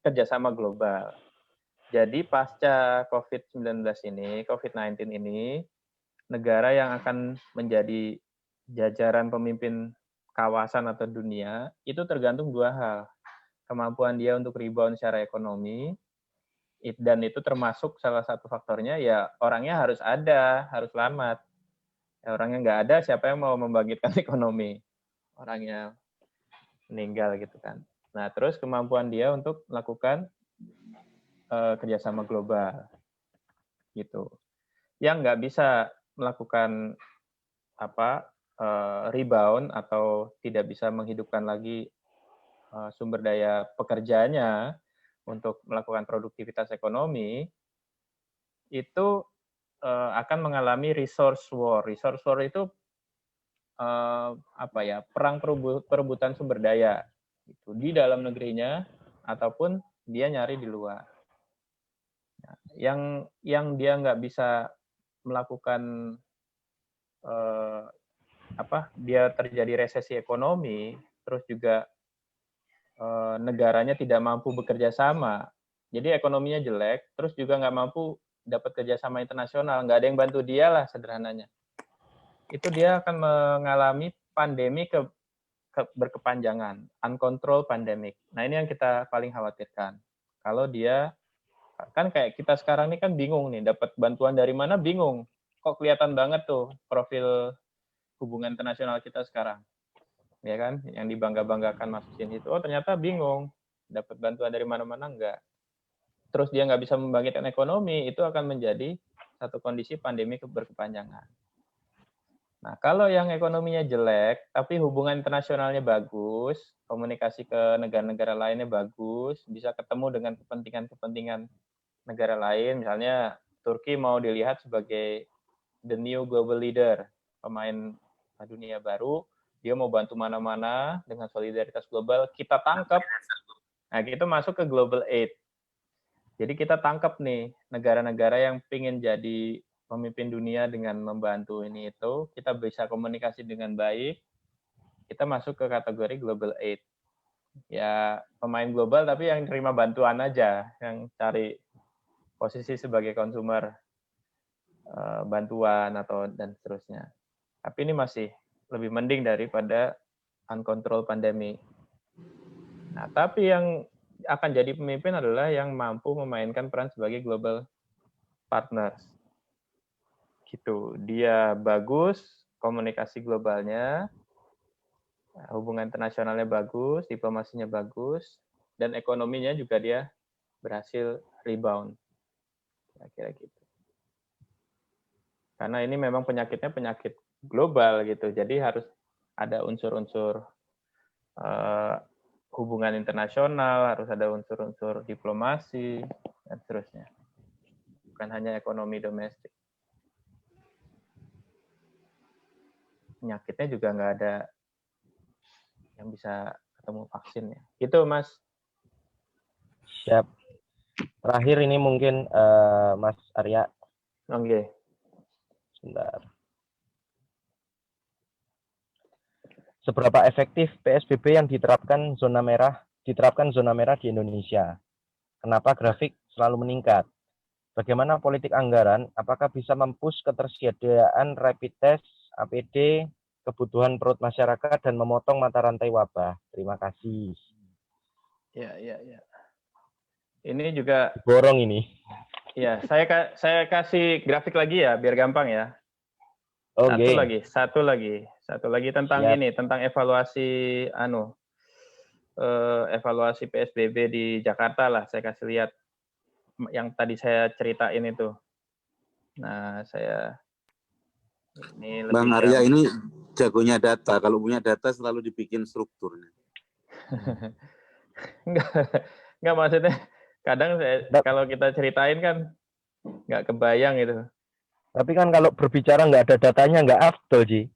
kerjasama global. Jadi pasca COVID-19 ini, COVID-19 ini, negara yang akan menjadi jajaran pemimpin kawasan atau dunia, itu tergantung dua hal. Kemampuan dia untuk rebound secara ekonomi, dan itu termasuk salah satu faktornya, ya orangnya harus ada, harus selamat. Ya, orangnya nggak ada, siapa yang mau membangkitkan ekonomi? Orangnya meninggal gitu kan. Nah, terus kemampuan dia untuk melakukan kerjasama global gitu. Yang nggak bisa melakukan rebound atau tidak bisa menghidupkan lagi sumber daya pekerjaannya untuk melakukan produktivitas ekonomi, itu akan mengalami resource war. Resource war itu perang perebutan sumber daya gitu, di dalam negerinya ataupun dia nyari di luar. Nah, yang dia nggak bisa melakukan dia terjadi resesi ekonomi, terus juga negaranya tidak mampu bekerja sama, jadi ekonominya jelek, terus juga nggak mampu dapat kerjasama internasional, nggak ada yang bantu dia lah sederhananya. Itu dia akan mengalami pandemi berkepanjangan, uncontrolled pandemic. Nah, ini yang kita paling khawatirkan. Kalau dia, kan kayak kita sekarang ini kan bingung nih, dapat bantuan dari mana bingung. Kok kelihatan banget tuh profil hubungan internasional kita sekarang. Ya kan, yang dibangga-banggakan masukin itu, oh ternyata bingung, dapat bantuan dari mana-mana enggak. Terus dia nggak bisa membangkitkan ekonomi, itu akan menjadi satu kondisi pandemi berkepanjangan. Nah, kalau yang ekonominya jelek, tapi hubungan internasionalnya bagus, komunikasi ke negara-negara lainnya bagus, bisa ketemu dengan kepentingan-kepentingan negara lain, misalnya Turki mau dilihat sebagai the new global leader, pemain dunia baru, dia mau bantu mana-mana dengan solidaritas global, kita tangkap, nah kita masuk ke global aid. Jadi kita tangkap nih negara-negara yang ingin jadi pemimpin dunia dengan membantu ini itu, kita bisa komunikasi dengan baik, kita masuk ke kategori global aid. Ya pemain global tapi yang terima bantuan aja, yang cari posisi sebagai konsumer bantuan atau dan seterusnya. Tapi ini masih lebih mending daripada uncontrolled pandemi. Nah, tapi yang akan jadi pemimpin adalah yang mampu memainkan peran sebagai global partners. Gitu. Dia bagus, komunikasi globalnya, hubungan internasionalnya bagus, diplomasinya bagus, dan ekonominya juga dia berhasil rebound. Kira-kira gitu. Karena ini memang penyakitnya penyakit global gitu, jadi harus ada unsur-unsur hubungan internasional, harus ada unsur-unsur diplomasi, dan seterusnya. Bukan hanya ekonomi domestik. Penyakitnya juga nggak ada yang bisa ketemu vaksinnya. Gitu, Mas. Siap. Terakhir ini mungkin Mas Arya. Oke. Sebentar. Seberapa efektif PSBB yang diterapkan zona merah di Indonesia? Kenapa grafik selalu meningkat? Bagaimana politik anggaran? Apakah bisa mempush ketersediaan rapid test, APD, kebutuhan perut masyarakat, dan memotong mata rantai wabah? Terima kasih. Ya. Ini juga Borong ini. ya, saya kasih grafik lagi ya, biar gampang ya. Oke. Satu lagi tentang Siap. ini, tentang evaluasi evaluasi PSBB di Jakarta lah. Saya kasih lihat yang tadi saya ceritain itu. Nah, ini lebih Bang Arya ini jagonya data. Kalau punya data selalu dibikin strukturnya. Enggak maksudnya kadang kalau kita ceritain kan nggak kebayang gitu. Tapi kan kalau berbicara nggak ada datanya nggak afdol, Ji.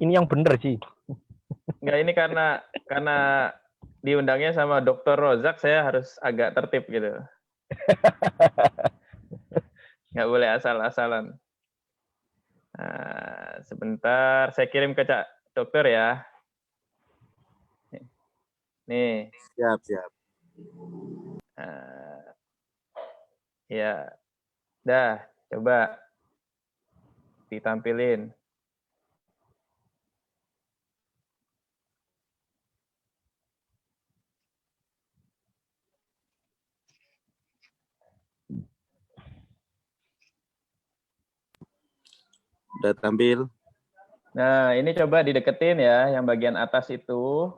Ini yang benar, Ji. Enggak, ini karena diundangnya sama Dr. Rozak, saya harus agak tertib gitu. Nggak boleh asal-asalan. Nah, sebentar, saya kirim ke Cak Dokter ya. Nih. Siap. Ya, dah, coba ditampilin. Udah tampil. Nah, ini coba dideketin ya, yang bagian atas itu.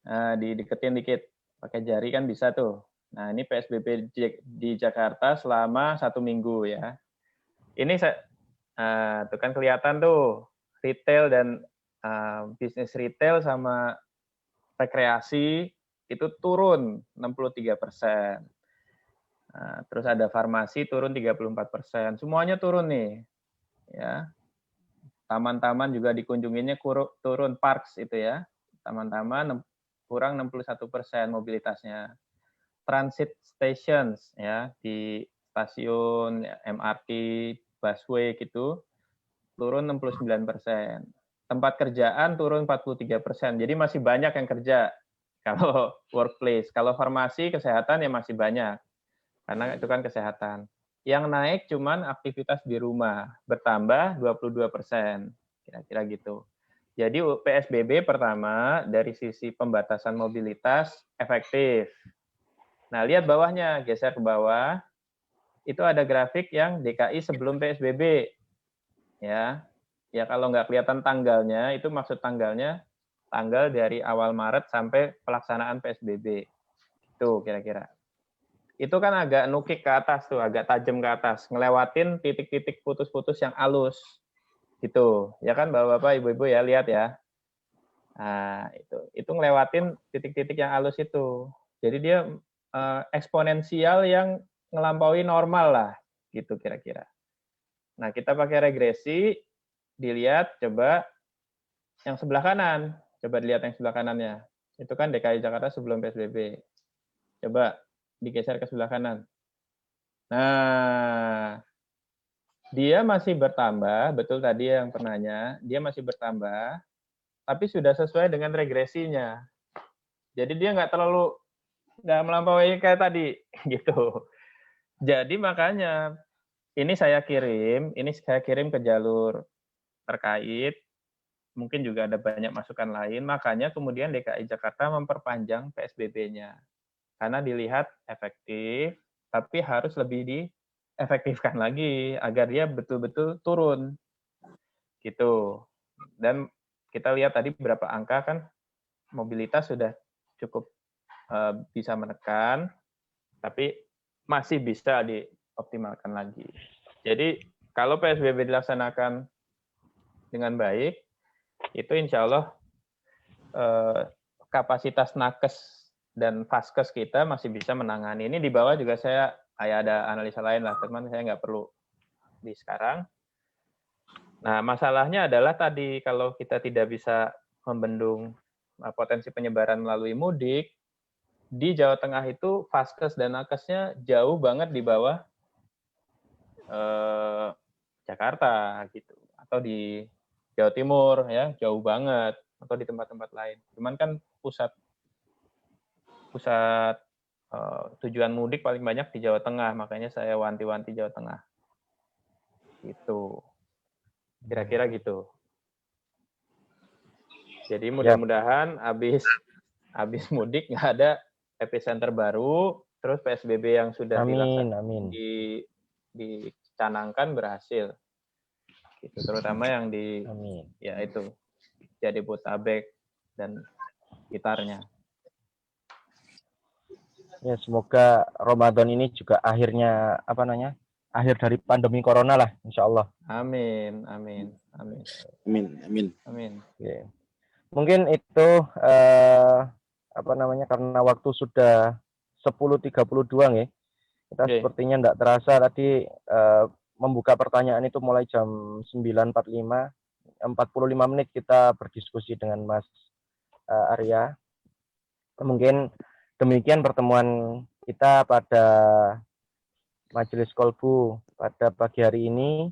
Nah, dideketin dikit. Pakai jari kan bisa tuh. Nah, ini PSBB di Jakarta selama 1 minggu ya. Ini tuh kan kelihatan tuh retail dan bisnis retail sama rekreasi itu turun 63%. Nah, terus ada farmasi turun 34%. Semuanya turun nih. Ya. Taman-taman juga dikunjunginya turun, parks itu ya. Taman-taman kurang 61% mobilitasnya. Transit stations ya, di stasiun MRT, busway gitu turun 69%. Tempat kerjaan turun 43%. Jadi masih banyak yang kerja kalau workplace. Kalau farmasi, kesehatan ya masih banyak. Karena itu kan kesehatan. Yang naik cuman aktivitas di rumah, bertambah 22%. Kira-kira gitu. Jadi PSBB pertama dari sisi pembatasan mobilitas efektif. Nah, lihat bawahnya, geser ke bawah. Itu ada grafik yang DKI sebelum PSBB. Ya. Ya kalau nggak kelihatan tanggalnya, itu maksud tanggalnya tanggal dari awal Maret sampai pelaksanaan PSBB. Itu kira-kira. Itu kan agak nukik ke atas tuh, agak tajam ke atas, ngelewatin titik-titik putus-putus yang halus. Gitu. Ya kan Bapak-bapak, Ibu-ibu ya, lihat ya. Nah, itu ngelewatin titik-titik yang halus itu. Jadi dia eksponensial yang ngelampaui normal lah, gitu kira-kira. Nah, kita pakai regresi, dilihat coba yang sebelah kanan. Coba dilihat yang sebelah kanannya. Itu kan DKI Jakarta sebelum PSBB. Coba digeser ke sebelah kanan. Nah, dia masih bertambah, betul tadi yang penanya, dia masih bertambah, tapi sudah sesuai dengan regresinya. Jadi dia nggak melampaui kayak tadi, gitu. Jadi makanya ini saya kirim ke jalur terkait, mungkin juga ada banyak masukan lain, makanya kemudian DKI Jakarta memperpanjang PSBB-nya. Karena dilihat efektif, tapi harus lebih diefektifkan lagi agar dia betul-betul turun. Gitu. Dan kita lihat tadi berapa angka kan, mobilitas sudah cukup bisa menekan, tapi masih bisa dioptimalkan lagi. Jadi kalau PSBB dilaksanakan dengan baik, itu insya Allah kapasitas nakes dan vaskes kita masih bisa menangani. Ini di bawah juga saya kayak ada analisa lain lah, teman, saya nggak perlu di sekarang. Nah, masalahnya adalah tadi kalau kita tidak bisa membendung potensi penyebaran melalui mudik, di Jawa Tengah itu vaskes dan nakesnya jauh banget di bawah Jakarta gitu, atau di Jawa Timur ya jauh banget, atau di tempat-tempat lain. Cuman kan pusat tujuan mudik paling banyak di Jawa Tengah, makanya saya wanti-wanti Jawa Tengah. Gitu. Kira-kira gitu. Jadi mudah-mudahan habis mudik nggak ada epicenter baru, terus PSBB yang sudah dicanangkan berhasil. Gitu, terutama yang di ya itu Jabodetabek dan sekitarnya. Ya, semoga Ramadan ini juga akhirnya akhir dari pandemi corona lah, insya Allah. Amin. Yeah. Mungkin itu karena waktu sudah 10.32 ya. Kita sepertinya tidak terasa tadi membuka pertanyaan itu mulai jam 9.45, 45 menit kita berdiskusi dengan Mas Arya. Mungkin demikian pertemuan kita pada Majelis Kolbu pada pagi hari ini.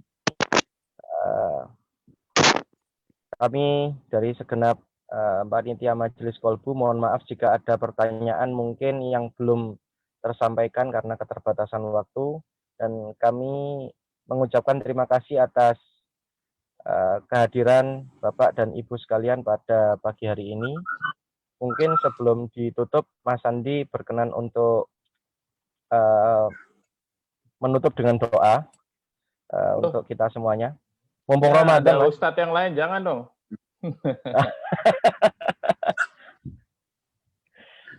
Kami dari segenap panitia Majelis Kolbu mohon maaf jika ada pertanyaan mungkin yang belum tersampaikan karena keterbatasan waktu, dan kami mengucapkan terima kasih atas kehadiran Bapak dan Ibu sekalian pada pagi hari ini. Mungkin sebelum ditutup, Mas Andi berkenan untuk menutup dengan doa untuk kita semuanya. Mumpung ya, Ramadan, ada Ustadz yang lain, jangan dong.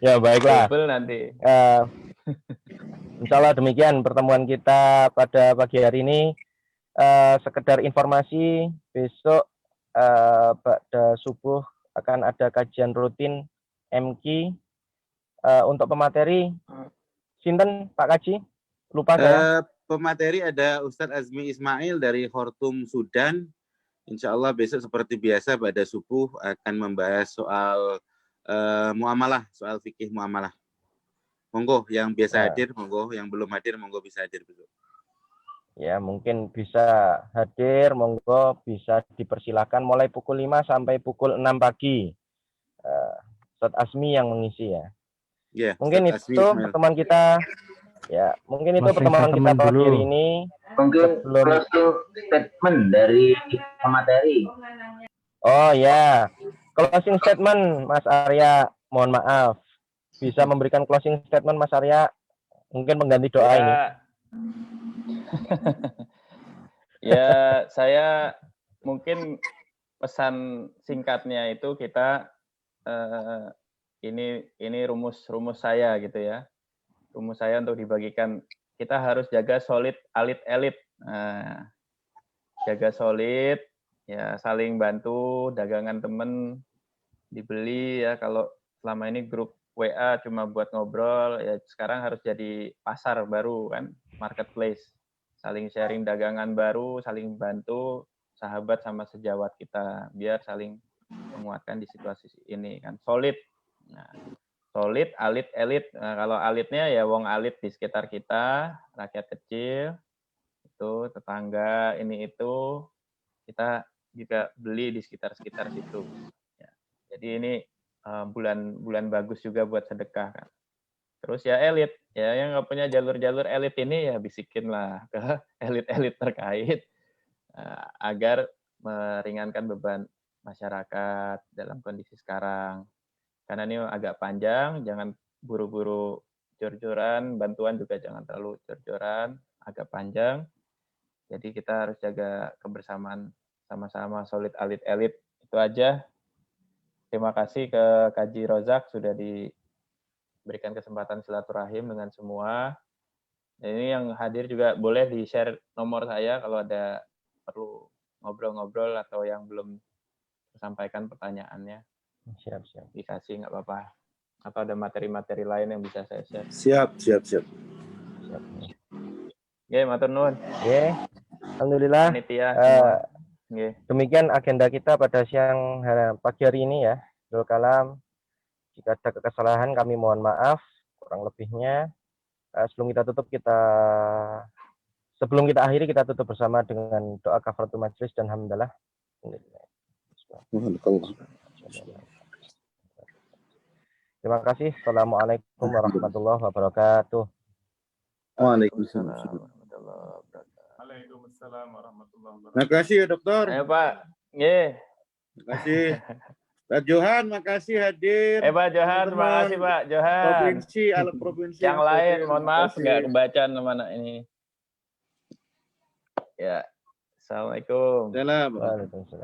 Ya baiklah. Nanti. Insya Allah demikian pertemuan kita pada pagi hari ini. Sekedar informasi, besok pada subuh akan ada kajian rutin MQ. Untuk pemateri, Sinten Pak Kaji? Lupa saya. Pemateri ada Ustadz Azmi Ismail dari Khartoum, Sudan. Insya Allah besok seperti biasa pada subuh akan membahas soal muamalah, soal fikih muamalah. Monggo yang biasa hadir, monggo yang belum hadir, monggo bisa hadir besok. Ya, mungkin bisa hadir, monggo bisa dipersilakan mulai pukul 5 sampai pukul 6 pagi. Ustadz Azmi yang mengisi ya. Yeah, mungkin itu pertemuan kita. Ya, mungkin itu pertemuan kita pagi hari ini. Mungkin closing statement dari pemateri. Oh ya, closing statement Mas Arya, mohon maaf. Bisa memberikan closing statement Mas Arya, mungkin mengganti doa ini. Ya, saya mungkin pesan singkatnya itu kita ini rumus saya gitu ya. Rumus saya untuk dibagikan, kita harus jaga solid elit. Nah, jaga solid, ya saling bantu, dagangan temen dibeli ya. Kalau selama ini grup WA cuma buat ngobrol, ya sekarang harus jadi pasar baru kan, marketplace. Saling sharing dagangan baru, saling bantu, sahabat sama sejawat kita, biar saling menguatkan di situasi ini kan. Solid. Nah, solid, elit. Nah, kalau alitnya ya wong alit di sekitar kita, rakyat kecil, itu tetangga, ini itu, kita juga beli di sekitar situ. Ya. Jadi ini bulan bagus juga buat sedekah kan. Terus ya elit, ya yang nggak punya jalur-jalur elit ini ya bisikin lah ke elit-elit terkait agar meringankan beban masyarakat dalam kondisi sekarang. Karena ini agak panjang, jangan buru-buru jor-joran, bantuan juga jangan terlalu jor-joran, agak panjang. Jadi kita harus jaga kebersamaan sama-sama, solid elit. Itu aja. Terima kasih ke Kaji Rozak sudah diberikan kesempatan silaturahim dengan semua. Dan ini yang hadir juga boleh di-share nomor saya kalau ada perlu ngobrol-ngobrol atau yang belum disampaikan pertanyaannya. Siap, siap. dikasih nggak apa-apa. Atau ada materi-materi lain yang bisa saya share. Siap. Siap. Oke, matur nuwun. Oke. Alhamdulillah. Panitia semua. Oke. Demikian agenda kita pada siang pagi hari ini ya. Abdul Kalam. Jika ada kesalahan kami mohon maaf. Kurang lebihnya. Sebelum kita akhiri, kita tutup bersama dengan doa kafaratul majlis dan hamdalah. Terima kasih. Assalamualaikum warahmatullahi wabarakatuh. Waalaikumsalam. Waalaikumsalam warahmatullahi wabarakatuh. Terima kasih ya dokter. Ayo Pak. Nggih. Terima kasih. Pak Johan, makasih hadir. Pak Johan, terima kasih Pak Johan. Provinsi Yang lain, mohon maaf Terima nggak kasih. kebaca nama anak ini. Ya. Assalamualaikum. Salam. Waalaikumsalam.